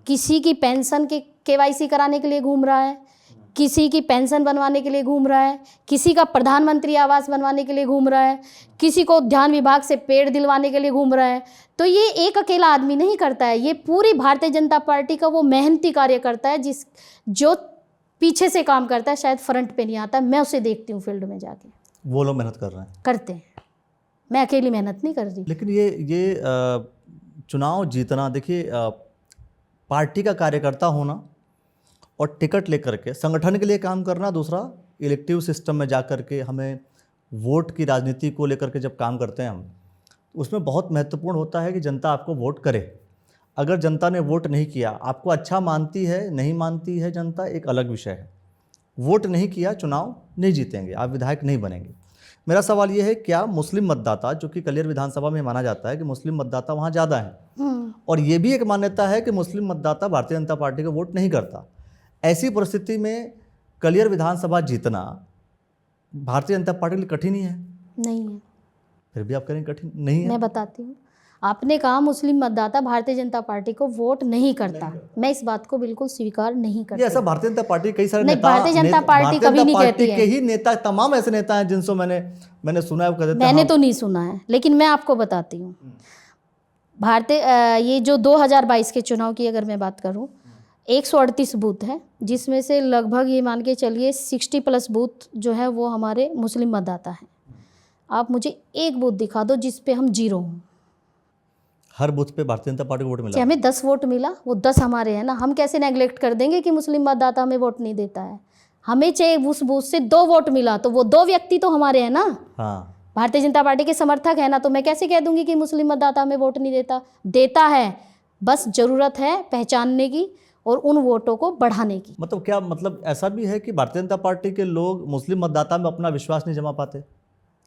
A: किसी की पेंशन के KYC कराने के लिए घूम रहा है, किसी की पेंशन बनवाने के लिए घूम रहा है, किसी का प्रधानमंत्री आवास बनवाने के लिए घूम रहा है, किसी को उद्यान विभाग से पेड़ दिलवाने के लिए घूम रहा है। तो ये एक अकेला आदमी नहीं करता है, ये पूरी भारतीय जनता पार्टी का वो मेहनती कार्यकर्ता है जो पीछे से काम करता है, शायद फ्रंट पे नहीं आता। मैं उसे देखती हूँ फील्ड में जाके,
B: वो लोग मेहनत कर रहे हैं,
A: करते हैं। मैं अकेली मेहनत नहीं कर रही।
B: लेकिन ये चुनाव जीतना, देखिए पार्टी का कार्यकर्ता होना और टिकट लेकर के संगठन के लिए काम करना, दूसरा इलेक्टिव सिस्टम में जा कर के हमें वोट की राजनीति को लेकर के जब काम करते हैं हम, उसमें बहुत महत्वपूर्ण होता है कि जनता आपको वोट करे। अगर जनता ने वोट नहीं किया, आपको अच्छा मानती है नहीं मानती है जनता एक अलग विषय है, वोट नहीं किया चुनाव नहीं जीतेंगे, आप विधायक नहीं बनेंगे। मेरा सवाल ये है, क्या मुस्लिम मतदाता, जो कि कलियर विधानसभा में माना जाता है कि मुस्लिम मतदाता वहाँ ज़्यादा हैं और ये भी एक मान्यता है कि मुस्लिम मतदाता भारतीय जनता पार्टी को वोट नहीं करता, ऐसी परिस्थिति में कलियर विधानसभा जीतना भारतीय जनता पार्टी के लिए कठिन ही है?
A: नहीं है।
B: फिर भी आप कह रहे हैं कठिन नहीं है?
A: मैं बताती हूँ, आपने कहा मुस्लिम मतदाता भारतीय जनता पार्टी को वोट नहीं करता, मैं इस बात को बिल्कुल स्वीकार नहीं करती।
B: ये ऐसा भारतीय जनता पार्टी कई सारे
A: नहीं,
B: नेता,
A: भारतीय जनता पार्टी कभी नहीं कहती है।
B: के ही नेता, तमाम ऐसे नेता हैं जिनसे मैंने सुना है, वो कहते हैं
A: मैंने तो नहीं सुना है, लेकिन मैं आपको बताती हूँ। ये जो 2022 के चुनाव की अगर मैं बात करूँ, 138 बूथ है, जिसमें से लगभग ये मान के चलिए 60+ बूथ जो है वो हमारे मुस्लिम मतदाता हैं। आप मुझे एक बूथ दिखा दो जिस पे हम 0 हों।
B: हर बूथ पे भारतीय जनता पार्टी को वोट मिला?
A: हमें 10 वोट मिला, वो 10 हमारे हैं ना, हम कैसे नेग्लेक्ट कर देंगे कि मुस्लिम मतदाता हमें वोट नहीं देता है। हमें चाहे उस बूथ से 2 वोट मिला तो वो 2 व्यक्ति तो हमारे हैं ना,
B: हाँ,
A: भारतीय जनता पार्टी के समर्थक है ना, तो मैं कैसे कह दूंगी कि मुस्लिम मतदाता हमें वोट नहीं देता है। बस ज़रूरत है पहचानने की और उन वोटों को बढ़ाने की।
B: मतलब क्या, मतलब ऐसा भी है कि भारतीय जनता पार्टी के लोग मुस्लिम मतदाता में अपना विश्वास नहीं जमा पाते?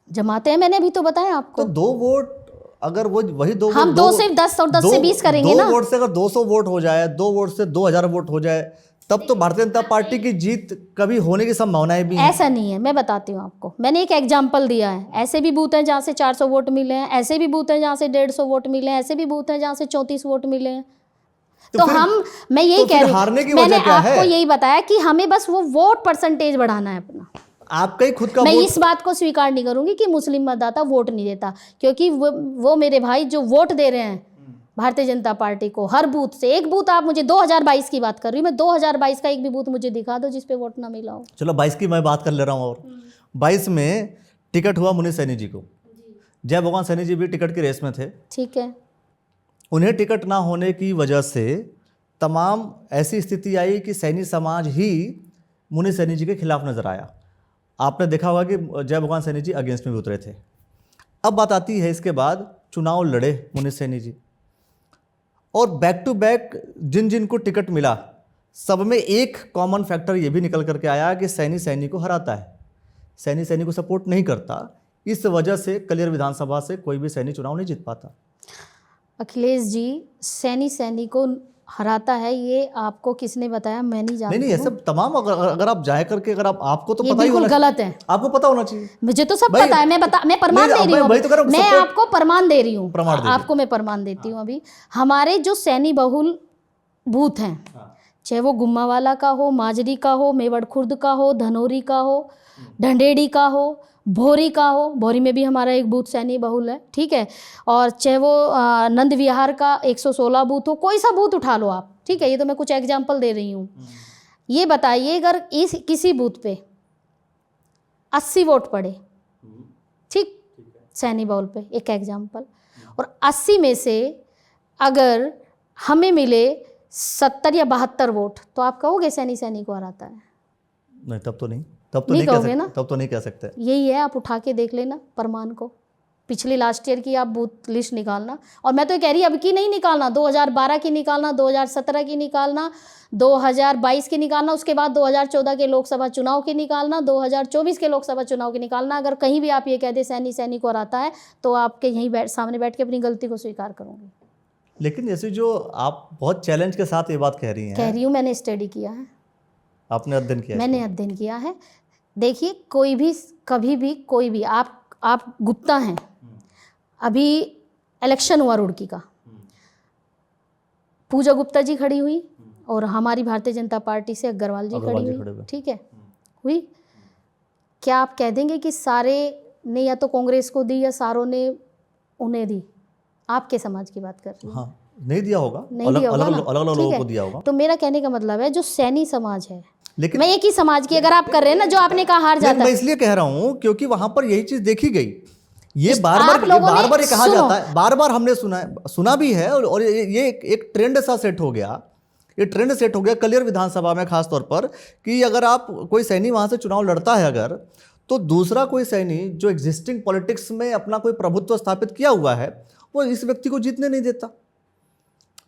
A: जमाते हैं, मैंने अभी तो बताया आपको।
B: तो 2 वोट, अगर वही 2
A: हम 2 से 10 और 10 से 20 करेंगे ना।
B: 2 वोट से अगर 200 वोट हो जाए, 2 वोट से 2000 वोट हो जाए, तब तो भारतीय जनता पार्टी की जीत कभी होने की संभावनाएं भी हैं।
A: ऐसा नहीं है, मैं बताती हूँ आपको, मैंने एक एग्जाम्पल दिया है। ऐसे भी बूथ हैं जहाँ से 400 वोट मिले हैं, ऐसे भी बूथ हैं जहाँ से 150 वोट मिले हैं, ऐसे भी बूथ हैं जहाँ से 34 वोट मिले हैं। तो मैं यही कह रही हूँ, मैंने आपको यही बताया कि हमें बस वो वोट परसेंटेज बढ़ाना है अपना।
B: आपका ही खुद का
A: मैं इस बात को स्वीकार नहीं करूंगी कि मुस्लिम मतदाता वोट नहीं देता, क्योंकि वो मेरे भाई जो वोट दे रहे हैं भारतीय जनता पार्टी को हर बूथ से, एक बूथ, आप मुझे 2022 की बात कर रही हूँ, मैं 2022 का एक भी बूथ मुझे दिखा दो जिस पे वोट ना मिला हो।
B: चलो 22 की मैं बात कर ले रहा हूँ। और 22 में टिकट हुआ मुनीष सैनी जी को, जय भगवान सैनी जी भी टिकट की रेस में थे,
A: ठीक है।
B: उन्हें टिकट ना होने की वजह से तमाम ऐसी स्थिति आई कि सैनी समाज ही मुनीष सैनी जी के खिलाफ नजर आया। आपने देखा होगा कि जय भगवान सैनी जी अगेंस्ट में भी उतरे थे। अब बात आती है, इसके बाद चुनाव लड़े मुनीष सैनी जी, और बैक टू बैक जिन को टिकट मिला, सब में एक कॉमन फैक्टर ये भी निकल करके आया कि सैनी को हराता है, सैनी को सपोर्ट नहीं करता। इस वजह से कलियर विधानसभा से कोई भी सैनी चुनाव नहीं जीत पाता।
A: अखिलेश जी, सैनी को हराता है ये आपको किसने बताया, मैं नहीं जानती।
B: नहीं, ये सब तमाम अगर आप जाए करके, अगर आपको तो
A: ये
B: पता ही
A: बिल्कुल
B: होना,
A: गलत है,
B: आपको पता होना चाहिए।
A: मुझे तो सब पता है, मैं प्रमाण दे रही हूँ, मैं आपको प्रमाण दे रही हूँ, आपको मैं प्रमाण देती हूँ। अभी हमारे जो सैनी बहुल बूथ हैं, चाहे वो गुम्मा वाला का हो, माजरी का हो, मेवड़ खुर्द का हो, धनौरी का हो, ढंडेड़ी का हो, भोरी का हो, भोरी में भी हमारा एक बूथ सैनी बहुल है, ठीक है, और चाहे वो नंद विहार का 116 बूथ हो, कोई सा बूथ उठा लो आप, ठीक है, ये तो मैं कुछ एग्जाम्पल दे रही हूँ। ये बताइए अगर इस किसी बूथ पे 80 वोट पड़े, ठीक, सैनी बहुल पे एक एग्जाम्पल, और 80 में से अगर हमें मिले 70 या 72 वोट, तो आप कहोगे सैनी को हराता है?
B: नहीं, तब तो नहीं
A: कहोगे ना,
B: तब तो नहीं कह सकते।
A: यही है, आप उठा के देख लेना प्रमाण को, पिछली लास्ट ईयर की आप बूथ लिस्ट निकालना, और मैं तो कह रही अब की नहीं निकालना, 2012 की निकालना, 2017 की निकालना, 2022 की निकालना, उसके बाद 2014 के लोकसभा चुनाव की निकालना, 2024 के लोकसभा चुनाव की निकालना। अगर कहीं भी आप ये कह दे सैनी को हराता है, तो आपके यहीं सामने बैठ के अपनी गलती को स्वीकार करूँगी।
B: लेकिन जैसे जो आप बहुत चैलेंज के साथ ये बात कह रही हैं,
A: मैंने स्टडी किया है,
B: आपने अध्ययन किया,
A: मैंने अध्ययन किया है। देखिए कोई भी कभी भी कोई भी आप गुप्ता हैं, अभी इलेक्शन हुआ रुड़की का, पूजा गुप्ता जी खड़ी हुई और हमारी भारतीय जनता पार्टी से अग्रवाल जी खड़ी हुई, ठीक है, हुई, क्या आप कह देंगे कि सारे ने या तो कांग्रेस को दी या सारों ने उन्हें दी? आपके समाज की बात कर रही हूँ।
B: हाँ, नहीं दिया होगा, अलग लोगों को दिया होगा।
A: तो मेरा कहने का मतलब है जो सैनी समाज है, लेकिन मैं एक ही समाज की अगर आप कर रहे हैं ना, जो आपने कहा हार जाता है,
B: मैं इसलिए कह रहा हूँ क्योंकि वहां पर यही चीज देखी गई, ये बार बार ये कहा जाता है, बार बार हमने सुना भी है, और ये एक ट्रेंड सा सेट हो गया, ये ट्रेंड सेट हो गया कलियर विधानसभा में खास तौर पर, कि अगर आप कोई सैनी वहां से चुनाव लड़ता है अगर, तो दूसरा कोई सैनी जो एग्जिस्टिंग पॉलिटिक्स में अपना कोई प्रभुत्व स्थापित किया हुआ है, वो इस व्यक्ति को जीतने नहीं देता।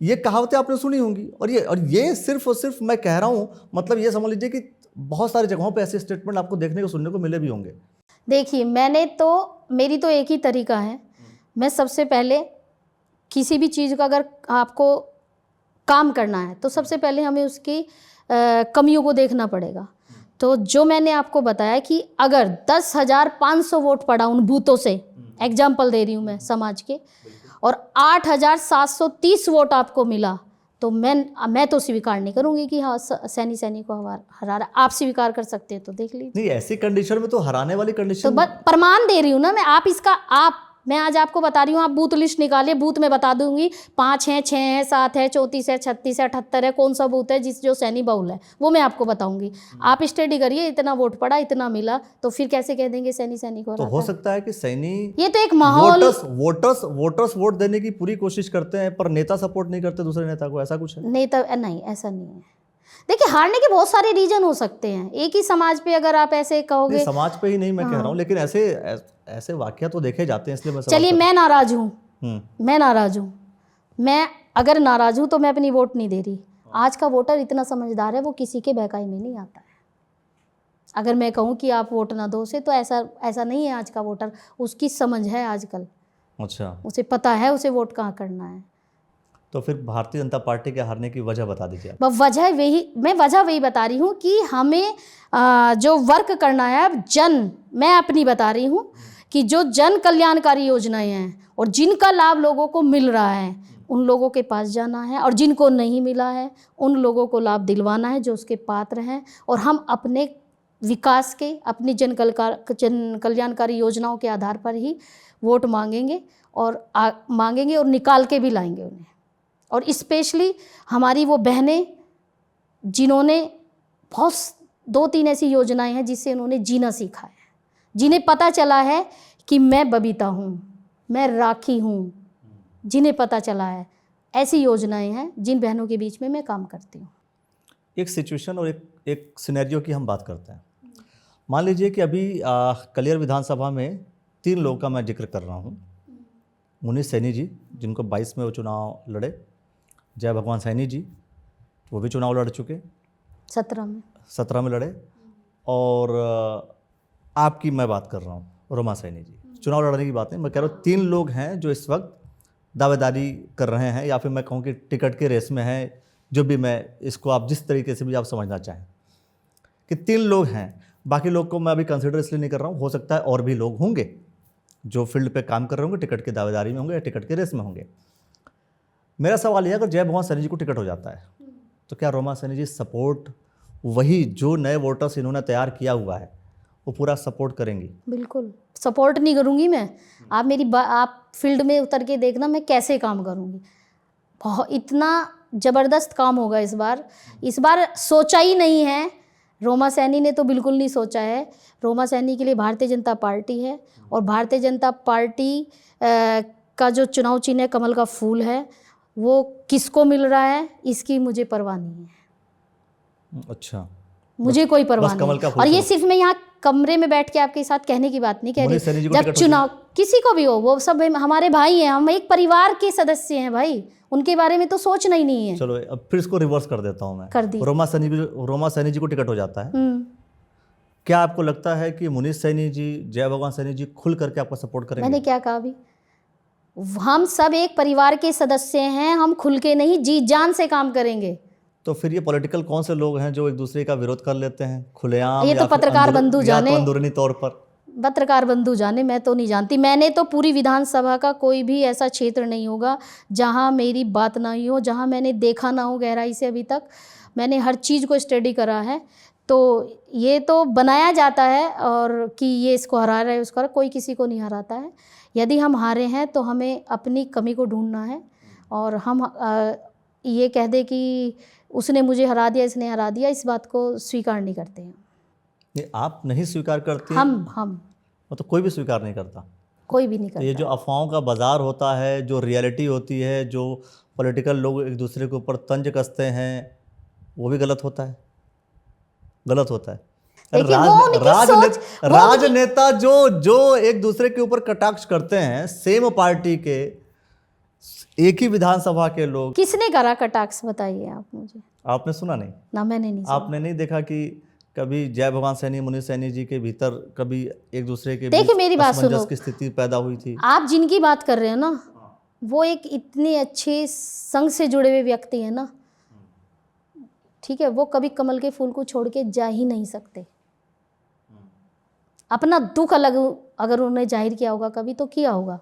B: ये कहावतें आपने सुनी होंगी, और ये सिर्फ और सिर्फ मैं कह रहा हूँ, मतलब ये समझ लीजिए कि बहुत सारी जगहों पे ऐसे स्टेटमेंट आपको देखने को सुनने को मिले भी होंगे।
A: देखिए मेरी तो एक ही तरीका है, मैं सबसे पहले किसी भी चीज़ का अगर आपको काम करना है तो सबसे पहले हमें उसकी कमियों को देखना पड़ेगा। तो जो मैंने आपको बताया कि अगर 10,500 वोट पड़ा उन बूथों से, एग्जाम्पल दे रही हूँ मैं समाज के, और 8,730 वोट आपको मिला, तो मैं तो स्वीकार नहीं करूंगी कि हाँ सैनी को हरा रहा। आप स्वीकार कर सकते हैं तो देख लीजिए।
B: नहीं, ऐसी कंडीशन में तो हराने वाली कंडीशन,
A: तो प्रमाण दे रही हूँ ना मैं, मैं आज आपको बता रही हूँ, आप बूथ लिस्ट निकालिए, बूथ में बता दूंगी 5 है, 6 है, 7 है, 34 है, 36 है, 78 है, कौन सा बूथ है जो सैनी बहुल है, वो मैं आपको बताऊंगी। आप स्टडी करिए, इतना वोट पड़ा, इतना मिला, तो फिर कैसे कह देंगे सैनी को?
B: तो हो सकता है कि सैनी,
A: ये तो एक माहौल,
B: वोटर्स वोट देने की पूरी कोशिश करते हैं, पर नेता सपोर्ट नहीं करते दूसरे नेता को, ऐसा कुछ है?
A: नेता नहीं, ऐसा नहीं है। देखिए हारने के बहुत सारे रीजन हो सकते हैं, एक ही समाज पे अगर आप ऐसे कहोगे,
B: समाज पे ही नहीं मैं कह रहा हूँ, लेकिन ऐसे वाकया तो देखे जाते हैं, इसलिए मैं
A: चलिए मैं नाराज हूँ, मैं अगर नाराज हूँ तो मैं अपनी वोट नहीं दे रही। आज का वोटर इतना समझदार है, वो किसी के बहकाई में नहीं आता है। अगर मैं कहूँ कि आप वोट ना दो से, तो ऐसा नहीं है। आज का वोटर, उसकी समझ है आजकल, अच्छा, उसे पता है उसे वोट कहाँ करना है।
B: तो फिर भारतीय जनता पार्टी के हारने की वजह बता दीजिए।
A: वजह वही बता रही हूँ कि हमें जो वर्क करना है, मैं अपनी बता रही हूँ कि जो जन कल्याणकारी योजनाएं हैं और जिनका लाभ लोगों को मिल रहा है, उन लोगों के पास जाना है, और जिनको नहीं मिला है उन लोगों को लाभ दिलवाना है जो उसके पात्र हैं। और हम अपने विकास के, अपनी जन कल्याणकारी योजनाओं के आधार पर ही वोट मांगेंगे और निकाल के भी लाएंगे उन्हें। और स्पेशली हमारी वो बहनें जिन्होंने बहुत 2-3 ऐसी योजनाएं हैं जिससे उन्होंने जीना सीखा है, जिन्हें पता चला है कि मैं बबीता हूँ, मैं राखी हूँ, जिन्हें पता चला है, ऐसी योजनाएं हैं जिन बहनों के बीच में मैं काम करती हूँ।
B: एक सिचुएशन और एक सिनेरियो की हम बात करते हैं। मान लीजिए कि अभी कलियर विधानसभा में 3 लोगों का मैं जिक्र कर रहा हूँ। मुनीष सैनी जी, जिनको 22 में वो चुनाव लड़े, जय भगवान सैनी जी, वो भी चुनाव लड़ चुके, 17 में लड़े, और आपकी मैं बात कर रहा हूँ रोमा सैनी जी, चुनाव लड़ने की बात नहीं, मैं कह रहा हूँ 3 लोग हैं जो इस वक्त दावेदारी कर रहे हैं, या फिर मैं कहूँ कि टिकट के रेस में हैं, जो भी, मैं इसको आप जिस तरीके से भी आप समझना चाहें, कि 3 लोग हैं, बाकी लोग को मैं अभी कंसिडर इसलिए नहीं कर रहा हूँ, हो सकता है और भी लोग होंगे जो फील्ड पे काम कर रहे होंगे, टिकट की दावेदारी में होंगे या टिकट के रेस में होंगे। मेरा सवाल यह है, अगर जय भगवान सैनी जी को टिकट हो जाता है तो क्या रोमा सैनी जी सपोर्ट वही जो नए वोटर्स इन्होंने तैयार किया हुआ है वो पूरा सपोर्ट करेंगी?
A: बिल्कुल सपोर्ट नहीं करूँगी मैं। आप आप फील्ड में उतर के देखना मैं कैसे काम करूँगी। बहुत इतना ज़बरदस्त काम होगा इस बार सोचा ही नहीं है। रोमा सैनी ने तो बिल्कुल नहीं सोचा है। रोमा सैनी के लिए भारतीय जनता पार्टी है और भारतीय जनता पार्टी का जो चुनाव चिन्ह है कमल का फूल है, वो किसको मिल रहा है इसकी मुझे परवाह नहीं है।
B: अच्छा,
A: मुझे कोई परवाह नहीं। और ये सिर्फ मैं यहाँ कमरे में बैठ के आपके साथ कहने की बात नहीं कह रही। जब चुनाव किसी को भी हो, वो सब हमारे भाई हैं, हम एक परिवार के सदस्य हैं भाई, उनके बारे में तो सोचना ही नहीं है।
B: चलो अब फिर इसको रिवर्स कर देता हूँ मैं।
A: कर दी।
B: रोमा सैनी जी को टिकट हो जाता है, क्या आपको लगता है कि मुनीष सैनी जी, जय भगवान सैनी जी खुल करके आपका सपोर्ट करेंगे?
A: मैंने क्या कहा अभी, हम सब एक परिवार के सदस्य हैं, हम खुल के नहीं जी जान से काम करेंगे।
B: तो फिर ये पॉलिटिकल कौन से लोग हैं जो एक दूसरे का विरोध कर लेते हैं खुलेआम?
A: ये तो पत्रकार बंधु जाने,
B: अंदरूनी तौर पर
A: पत्रकार बंधु जाने, मैं तो नहीं जानती। मैंने तो पूरी विधानसभा का कोई भी ऐसा क्षेत्र नहीं होगा जहां मेरी बात ना हुई हो, जहां मैंने देखा ना हो गहराई से। अभी तक मैंने हर चीज़ को स्टडी करा है। तो ये तो बनाया जाता है और कि ये इसको हरा रहा है उसको, कोई किसी को नहीं हराता है। यदि हम हारे हैं तो हमें अपनी कमी को ढूंढना है और हम ये कह दे कि उसने मुझे हरा दिया, इसने हरा दिया, इस बात को स्वीकार नहीं करते हैं।
B: ये आप नहीं स्वीकार करते?
A: हम
B: तो कोई भी स्वीकार नहीं करता,
A: कोई भी नहीं करता।
B: तो ये जो अफवाहों का बाजार होता है, जो रियलिटी होती है, जो पॉलिटिकल लोग एक दूसरे के ऊपर तंज कसते हैं, वो भी गलत होता है, गलत होता है। राजनेता जो एक दूसरे के ऊपर कटाक्ष करते हैं, सेम पार्टी के एक ही विधानसभा के लोग।
A: किसने करा कटाक्ष बताइए आप मुझे।
B: आपने सुना नहीं
A: ना, मैंने नहीं सुना।
B: आपने नहीं देखा कि कभी जय भगवान सैनी, मुनीष सैनी जी के भीतर कभी एक दूसरे के
A: देखिए मेरी बात सुनो,
B: की स्थिति पैदा हुई थी?
A: आप जिनकी बात कर रहे हैं ना, वो एक इतने अच्छे संघ से जुड़े हुए व्यक्ति हैं ना, ठीक है, वो कभी कमल के फूल को छोड़ के जा ही नहीं सकते। अपना दुख अलग अगर उन्होंने जाहिर किया होगा कभी तो किया होगा,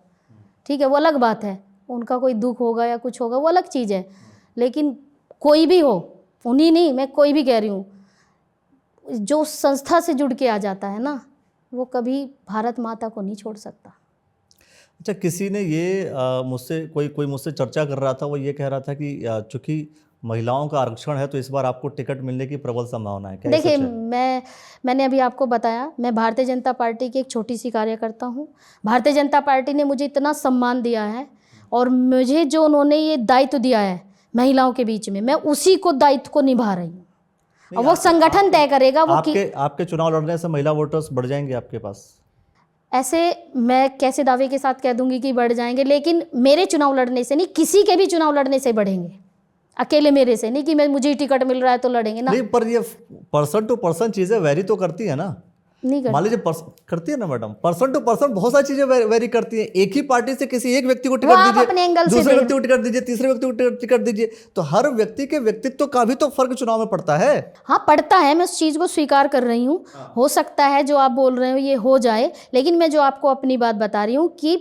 A: ठीक है, वो अलग बात है। उनका कोई दुख होगा या कुछ होगा वो अलग चीज़ है, लेकिन कोई भी हो, उन्हीं नहीं, मैं कोई भी कह रही हूँ, जो संस्था से जुड़ के आ जाता है ना, वो कभी भारत माता को नहीं छोड़ सकता।
B: अच्छा, किसी ने ये मुझसे कोई मुझसे चर्चा कर रहा था, वो ये कह रहा था कि चूंकि महिलाओं का आरक्षण है तो इस बार आपको टिकट मिलने की प्रबल संभावना है। क्या
A: देखिए, मैंने अभी आपको बताया, मैं भारतीय जनता पार्टी की एक छोटी सी कार्यकर्ता हूँ। भारतीय जनता पार्टी ने मुझे इतना सम्मान दिया है और मुझे जो उन्होंने ये दायित्व दिया है महिलाओं के बीच में, मैं उसी को दायित्व को निभा रही हूँ और वो संगठन तय करेगा। वो
B: आपके चुनाव लड़ने से महिला वोटर्स बढ़ जाएंगे आपके पास?
A: ऐसे मैं कैसे दावे के साथ कह दूंगी कि बढ़ जाएंगे, लेकिन मेरे चुनाव लड़ने से नहीं, किसी के भी चुनाव लड़ने से बढ़ेंगे, अकेले मेरे से नहीं कि मुझे टिकट मिल रहा है तो लड़ेंगे ना।
B: नहीं, पर ये पर्सन टू पर्सन चीजें वेरी तो करती है ना।
A: नहीं करती।
B: मान लीजिए करती है ना मैडम, पर्सन टू पर्सन बहुत सारी चीजें वेरी करती है। एक ही पार्टी से किसी एक व्यक्ति को टिकट दीजिए, दूसरे व्यक्ति को टिकट दीजिए, तीसरे व्यक्ति को टिकट दीजिए, तो हर व्यक्ति के व्यक्तित्व का भी तो फर्क चुनाव में पड़ता है।
A: हाँ, पड़ता है, मैं उस चीज को स्वीकार कर रही हूँ। हो सकता है जो आप बोल रहे हो ये हो जाए, लेकिन मैं जो आपको अपनी बात बता रही हूँ कि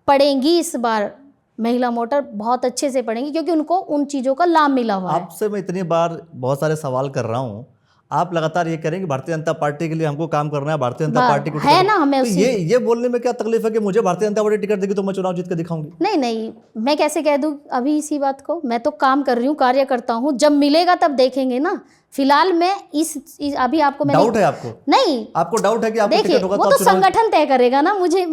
A: पड़ेंगी इस बार महिला वोटर, बहुत अच्छे से पड़ेंगी, क्योंकि उनको उन चीज़ों का लाभ मिला हुआ है।
B: आपसे मैं इतनी बार बहुत सारे सवाल कर रहा हूँ, आप लगातार ये करें कि भारतीय जनता पार्टी के लिए हमको काम करना है, भारतीय जनता पार्टी को
A: है ना, हमें
B: तो ये बोलने में क्या तकलीफ है कि मुझे भारतीय जनता पार्टी टिकट देगी तो मैं चुनाव जीत कर दिखाऊंगी?
A: नहीं, मैं कैसे कह दूं अभी इसी बात को। मैं तो काम कर रही हूँ, कार्य करता हूँ, जब मिलेगा तब देखेंगे ना। फिलहाल मैं अभी आपको
B: डाउट है आपको?
A: नहीं,
B: आपको डाउट है कि आपको टिकट होगा?
A: वो तो संगठन तय करेगा ना। मुझे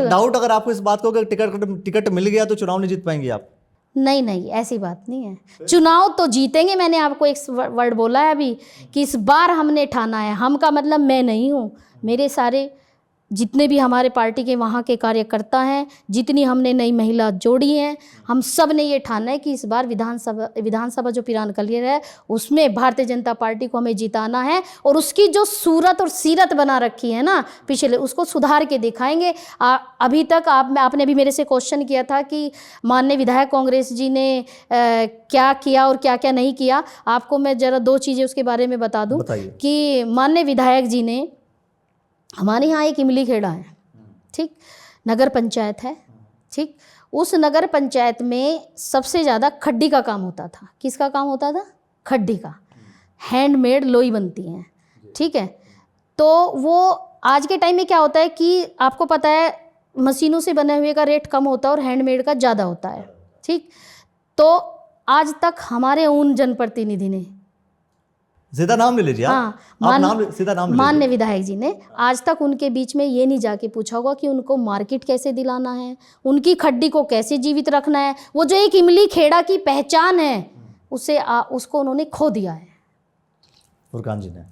B: डाउट अगर आपको इस बात को टिकट मिल गया तो चुनाव नहीं जीत पाएंगे आप?
A: नहीं, ऐसी बात नहीं है। चुनाव तो जीतेंगे। मैंने आपको एक वर्ड बोला है अभी कि इस बार हमने ठाना है। हम का मतलब मैं नहीं हूँ, मेरे सारे जितने भी हमारे पार्टी के वहाँ के कार्यकर्ता हैं, जितनी हमने नई महिला जोड़ी हैं, हम सब ने ये ठाना है कि इस बार विधानसभा जो पिरान कलियर है उसमें भारतीय जनता पार्टी को हमें जिताना है, और उसकी जो सूरत और सीरत बना रखी है ना पिछले, उसको सुधार के दिखाएंगे। अभी तक आपने भी मेरे से क्वेश्चन किया था कि माननीय विधायक कांग्रेस जी ने क्या किया और क्या क्या नहीं किया। आपको मैं ज़रा 2 चीज़ें उसके बारे में बता दूँ कि माननीय विधायक जी ने, हमारे यहाँ एक इमली खेड़ा है, ठीक, नगर पंचायत है, ठीक, उस नगर पंचायत में सबसे ज़्यादा खड्डी का काम होता था। किसका काम होता था? खड्डी का। हैंडमेड लोई बनती हैं, ठीक है। तो वो आज के टाइम में क्या होता है कि आपको पता है मशीनों से बने हुए का रेट कम होता है और हैंडमेड का ज़्यादा होता है, ठीक। तो आज तक हमारे उन जनप्रतिनिधि ने,
B: सीधा नाम ले लीजिए आप, सीधा नाम
A: माननीय विधायक जी ने आज तक उनके बीच में ये नहीं जाके पूछा होगा कि उनको मार्केट कैसे दिलाना है, उनकी खड्डी को कैसे जीवित रखना है। वो जो एक इमली खेड़ा की पहचान है उसको उन्होंने खो दिया है।
B: फुरकान जी ने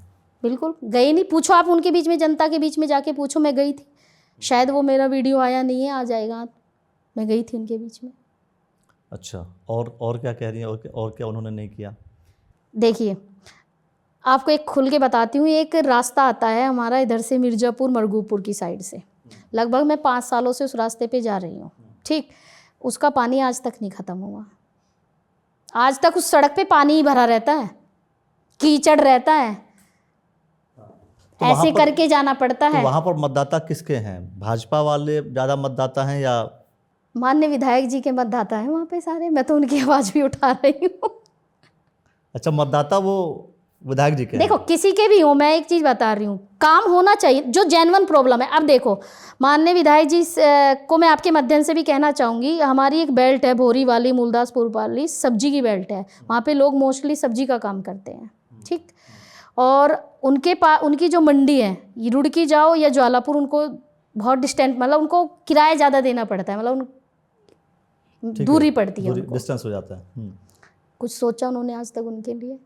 A: बिल्कुल गए नहीं, पूछो आप उनके बीच में, जनता के बीच में जाके पूछो। मैं गई थी, शायद वो मेरा वीडियो आया नहीं है, आ जाएगा। मैं गई थी उनके बीच में।
B: अच्छा, और क्या कह रही हैं, और क्या उन्होंने नहीं किया?
A: देखिए, आपको एक खुल के बताती हूँ। एक रास्ता आता है हमारा इधर से मिर्ज़ापुर मरगूपुर की साइड से, लगभग मैं 5 सालों से उस रास्ते पे जा रही हूँ, ठीक। उसका पानी आज तक नहीं ख़त्म हुआ। आज तक उस सड़क पे पानी ही भरा रहता है, कीचड़ रहता है, तो ऐसे करके जाना पड़ता है।
B: तो वहाँ पर मतदाता किसके हैं? भाजपा वाले ज़्यादा मतदाता हैं या
A: माननीय विधायक जी के मतदाता हैं वहाँ पे सारे? मैं तो उनकी आवाज़ भी उठा रही हूँ। अच्छा,
B: मतदाता वो विधायक जी के?
A: देखो, किसी के भी हो, मैं एक चीज़ बता रही हूँ, काम होना चाहिए जो जेन्युइन प्रॉब्लम है। अब देखो, माननीय विधायक जी को मैं आपके माध्यम से भी कहना चाहूँगी, हमारी एक बेल्ट है भोरी वाली, मूलदासपुर वाली, सब्जी की बेल्ट है। वहाँ पे लोग मोस्टली सब्जी का काम करते हैं, ठीक। और उनकी जो मंडी है, रुड़की जाओ या ज्वालापुर, उनको बहुत डिस्टेंट, मतलब उनको किराया ज़्यादा देना पड़ता है, मतलब दूरी पड़ती है,
B: डिस्टेंस हो जाता है।
A: कुछ सोचा उन्होंने आज तक उनके लिए?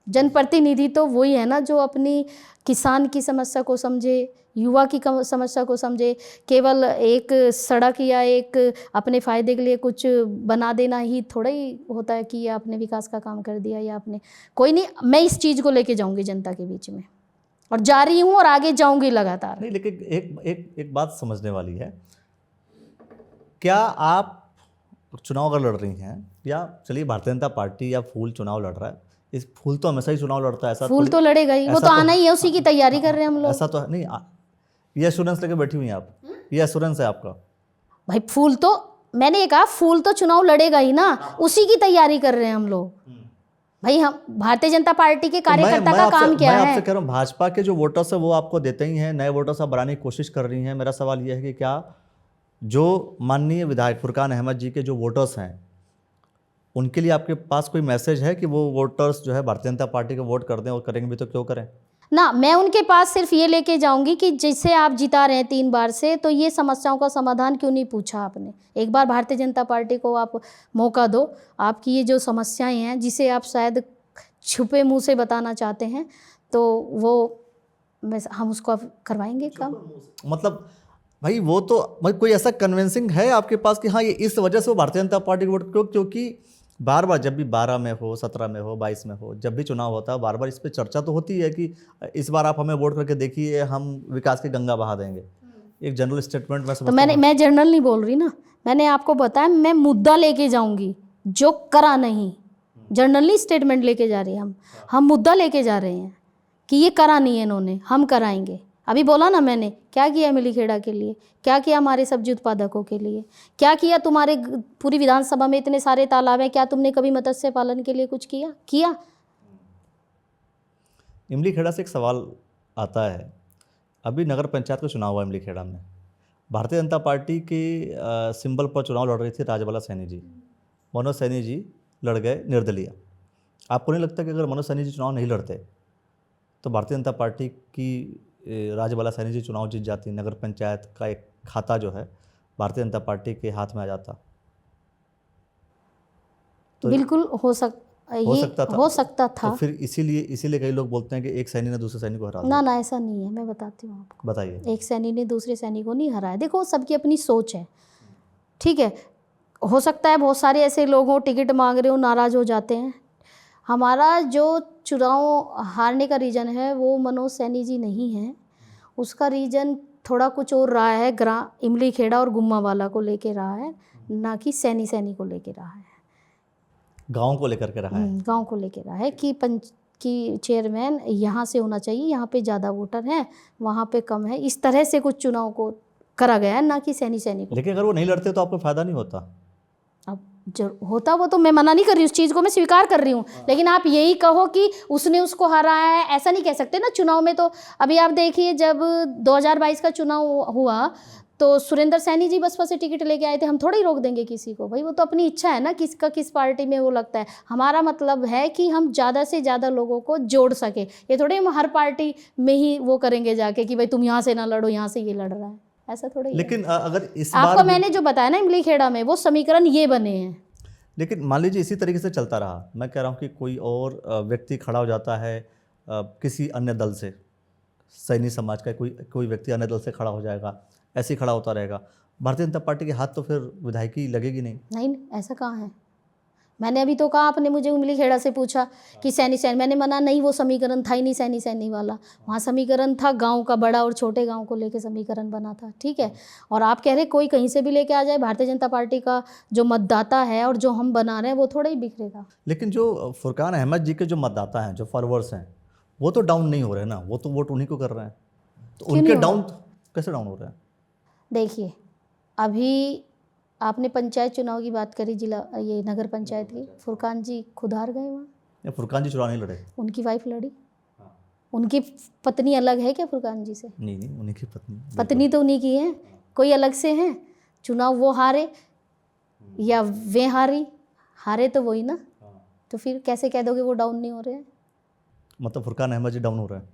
A: जनप्रतिनिधि तो वही है ना जो अपनी किसान की समस्या को समझे, युवा की समस्या को समझे। केवल एक सड़क या एक अपने फ़ायदे के लिए कुछ बना देना ही थोड़ा ही होता है कि ये आपने विकास का काम कर दिया या आपने, कोई नहीं, मैं इस चीज़ को लेके जाऊंगी जनता के बीच में, और जा रही हूँ और आगे जाऊंगी लगातार।
B: नहीं, लेकिन एक बात समझने वाली है, क्या आप चुनाव अगर लड़ रही हैं, या चलिए भारतीय जनता पार्टी या फूल चुनाव लड़ रहा है, इस फूल तो हमेशा ही चुनाव लड़ता है, ऐसा
A: फूल तो लड़ेगा ही, वो तो आना ही है, उसी की तैयारी कर रहे हैं हम लोग।
B: ऐसा तो नहीं, ये एश्योरेंस लेके बैठी हुई हैं आप, ये एश्योरेंस है आपका?
A: भाई फूल तो, मैंने ये कहा फूल तो चुनाव लड़ेगा ही ना, उसी की तैयारी कर रहे हैं हम लोग। भाई हम भारतीय जनता पार्टी के कार्यकर्ता का काम क्या है?
B: मैं आपसे कह रहा हूँ, भाजपा के जो वोटर्स है वो आपको देते ही हैं, नए वोटर्स आप बनाने की कोशिश कर रही हैं। मेरा सवाल यह है कि क्या जो माननीय विधायक फुरकान अहमद जी के जो वोटर्स हैं, उनके लिए आपके पास कोई मैसेज है कि वो वोटर्स जो है भारतीय जनता पार्टी को वोट कर दें, और करेंगे भी तो क्यों करें
A: ना? मैं उनके पास सिर्फ ये लेके जाऊंगी कि जिसे आप जिता रहे हैं 3 बार से, तो ये समस्याओं का समाधान क्यों नहीं पूछा आपने? एक बार भारतीय जनता पार्टी को आप मौका दो, आपकी ये जो समस्याएं हैं जिसे आप शायद छुपे मुंह से बताना चाहते हैं, तो वो हम उसको करवाएंगे काम।
B: मतलब भाई वो तो भाई कोई ऐसा कन्विंसिंग है आपके पास कि हाँ ये इस वजह से वो भारतीय जनता पार्टी को वोट, क्योंकि बार बार जब भी 12 में हो, 17 में हो, 22 में हो, जब भी चुनाव होता है, बार बार इस पर चर्चा तो होती है कि इस बार आप हमें वोट करके देखिए, हम विकास की गंगा बहा देंगे। एक जनरल स्टेटमेंट में
A: तो मैं जनरल नहीं बोल रही ना, मैंने आपको बताया मैं मुद्दा लेके जाऊंगी, जो करा नहीं। जनरली स्टेटमेंट लेके जा रही है, हम मुद्दा लेके जा रहे हैं कि ये करा नहीं है इन्होंने, हम कराएंगे। अभी बोला ना मैंने, क्या किया मिली खेड़ा के लिए, क्या किया हमारे सब्जी उत्पादकों के लिए, क्या किया तुम्हारे पूरी विधानसभा में इतने सारे तालाब हैं, क्या तुमने कभी मत्स्य पालन के लिए कुछ किया?
B: इमली खेड़ा से एक सवाल आता है, अभी नगर पंचायत का चुनाव हुआ इमली खेड़ा में, भारतीय जनता पार्टी के सिंबल पर चुनाव लड़ रही थी राजबाला सैनी जी। मनोज सैनी जी लड़ गए निर्दलीय। आपको नहीं लगता कि अगर मनोज सैनी जी चुनाव नहीं लड़ते तो भारतीय जनता पार्टी की राजबाला सैनी जी चुनाव जीत जाती, नगर पंचायत का एक खाता जो है भारतीय जनता पार्टी के हाथ में आ जाता?
A: तो बिल्कुल
B: हो सकता था।
A: हो सकता था।
B: तो फिर इसीलिए कई लोग बोलते हैं कि एक सैनिक ने दूसरे सैनिक को हरा दिया।
A: ना ना, ऐसा नहीं है, मैं बताती हूँ आपको।
B: बताइए।
A: एक सैनिक ने दूसरे सैनिक को नहीं हराया। देखो, सबकी अपनी सोच है, ठीक है। हो सकता है बहुत सारे ऐसे लोग हों, टिकट मांग रहे हो, नाराज़ हो जाते हैं। हमारा जो चुनाव हारने का रीज़न है वो मनोज सैनी जी नहीं है, उसका रीज़न थोड़ा कुछ और रहा है। इमली खेड़ा और गुम्मा वाला को लेके रहा है, ना कि सैनी को लेके रहा है।
B: गांव को लेकर के रहा है।
A: गांव को लेके रहा है कि चेयरमैन यहाँ से होना चाहिए, यहाँ पे ज़्यादा वोटर हैं, वहाँ पे कम है। इस तरह से कुछ चुनाव को करा गया है, ना कि सैनी को।
B: लेकिन अगर वो नहीं लड़ते तो आपको फ़ायदा नहीं होता।
A: अब जो होता वो तो मैं मना नहीं कर रही हूँ, उस चीज़ को मैं स्वीकार कर रही हूँ, लेकिन आप यही कहो कि उसने उसको हराया है, ऐसा नहीं कह सकते ना। चुनाव में तो अभी आप देखिए, जब 2022 का चुनाव हुआ तो सुरेंद्र सैनी जी बसपा से टिकट लेके आए थे। हम थोड़ा ही रोक देंगे किसी को, भाई वो तो अपनी इच्छा है ना, किसका किस पार्टी में वो लगता है। हमारा मतलब है कि हम ज़्यादा से ज़्यादा लोगों को जोड़ सके। ये थोड़ी हम हर पार्टी में ही वो करेंगे जाके कि भाई तुम यहाँ से ना लड़ो, यहाँ से ये लड़ रहा है, ऐसा थोड़ा ही।
B: लेकिन अगर इस
A: आपको
B: बार
A: मैंने जो बताया ना इमली खेड़ा में, वो समीकरण ये बने हैं।
B: लेकिन मान लीजिए इसी तरीके से चलता रहा, मैं कह रहा हूँ कि कोई और व्यक्ति खड़ा हो जाता है किसी अन्य दल से, सैनी समाज का कोई व्यक्ति अन्य दल से खड़ा हो जाएगा, ऐसे ही खड़ा होता रहेगा, भारतीय जनता पार्टी के हाथ तो फिर विधायकी लगेगी नहीं।
A: नहीं, ऐसा कहाँ है। मैंने अभी तो कहा, आपने मुझे उंगली खेड़ा से पूछा कि सैनी, मैंने मना नहीं, वो समीकरण था ही नहीं सैनी वाला। वहाँ समीकरण था गांव का, बड़ा और छोटे गांव को लेके समीकरण बना था, ठीक है। और आप कह रहे कोई कहीं से भी लेके आ जाए, भारतीय जनता पार्टी का जो मतदाता है और जो हम बना रहे हैं वो थोड़ा ही बिखरेगा।
B: लेकिन जो फुरकान अहमद जी के जो मतदाता हैं, जो फॉलोअर्स हैं, वो तो डाउन नहीं हो रहे ना, वो तो वोट उन्हीं को कर रहे हैं, तो उनके डाउन कैसे डाउन हो रहे हैं?
A: देखिए, अभी आपने पंचायत चुनाव की बात करी, ये नगर पंचायत की, फुरकान जी खुद हार गए वहाँ।
B: फुरकान जी चुनाव नहीं लड़े,
A: उनकी वाइफ लड़ी। उनकी पत्नी अलग है क्या फुरकान जी से?
B: नहीं, उन्हीं की
A: पत्नी तो उन्हीं की है, कोई अलग से है। चुनाव वो हारे या वे हारे तो वही ना। तो फिर कैसे कह दोगे वो डाउन नहीं हो रहे हैं?
B: मतलब फुरकान अहमद जी डाउन हो रहे हैं?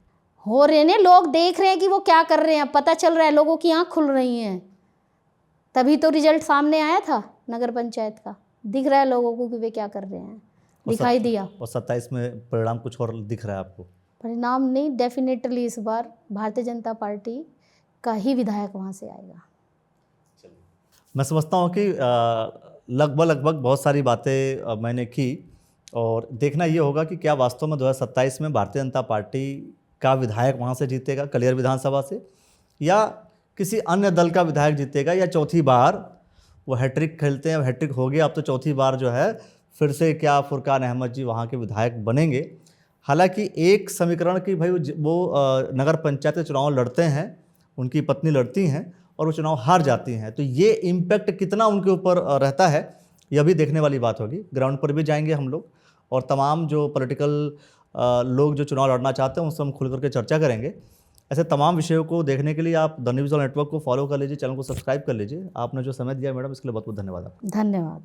A: हो रहे हैं, लोग देख रहे हैं कि वो क्या कर रहे हैं, पता चल रहा है, लोगों की आँख खुल रही हैं। तभी तो रिजल्ट सामने आया था नगर पंचायत का, दिख रहा है लोगों को कि वे क्या कर रहे हैं, दिखाई दिया।
B: और 27 में परिणाम कुछ और दिख रहा है आपको? परिणाम
A: नहीं, डेफिनेटली इस बार भारतीय जनता पार्टी का ही विधायक वहाँ से आएगा।
B: मैं समझता हूँ कि लगभग बहुत सारी बातें मैंने की, और देखना ये होगा कि क्या वास्तव में 2027 में भारतीय जनता पार्टी का विधायक वहाँ से जीतेगा, कलियर विधानसभा से, या किसी अन्य दल का विधायक जीतेगा, या चौथी बार वो हैट्रिक खेलते हैं। हैट्रिक हो गया, अब तो चौथी बार जो है फिर से क्या फुरकान अहमद जी वहाँ के विधायक बनेंगे। हालांकि एक समीकरण की भाई वो नगर पंचायत के चुनाव लड़ते हैं, उनकी पत्नी लड़ती हैं और वो चुनाव हार जाती हैं, तो ये इम्पैक्ट कितना उनके ऊपर रहता है, यह भी देखने वाली बात होगी। ग्राउंड पर भी जाएंगे हम लोग, और तमाम जो पॉलिटिकल लोग जो चुनाव लड़ना चाहते हैं उनसे हम खुल करके चर्चा करेंगे। ऐसे तमाम विषयों को देखने के लिए आप द न्यूज़ ऑल नेटवर्क को फॉलो कर लीजिए, चैनल को सब्सक्राइब कर लीजिए। आपने जो समय दिया मैडम, इसके लिए बहुत बहुत धन्यवाद आपका।
A: धन्यवाद।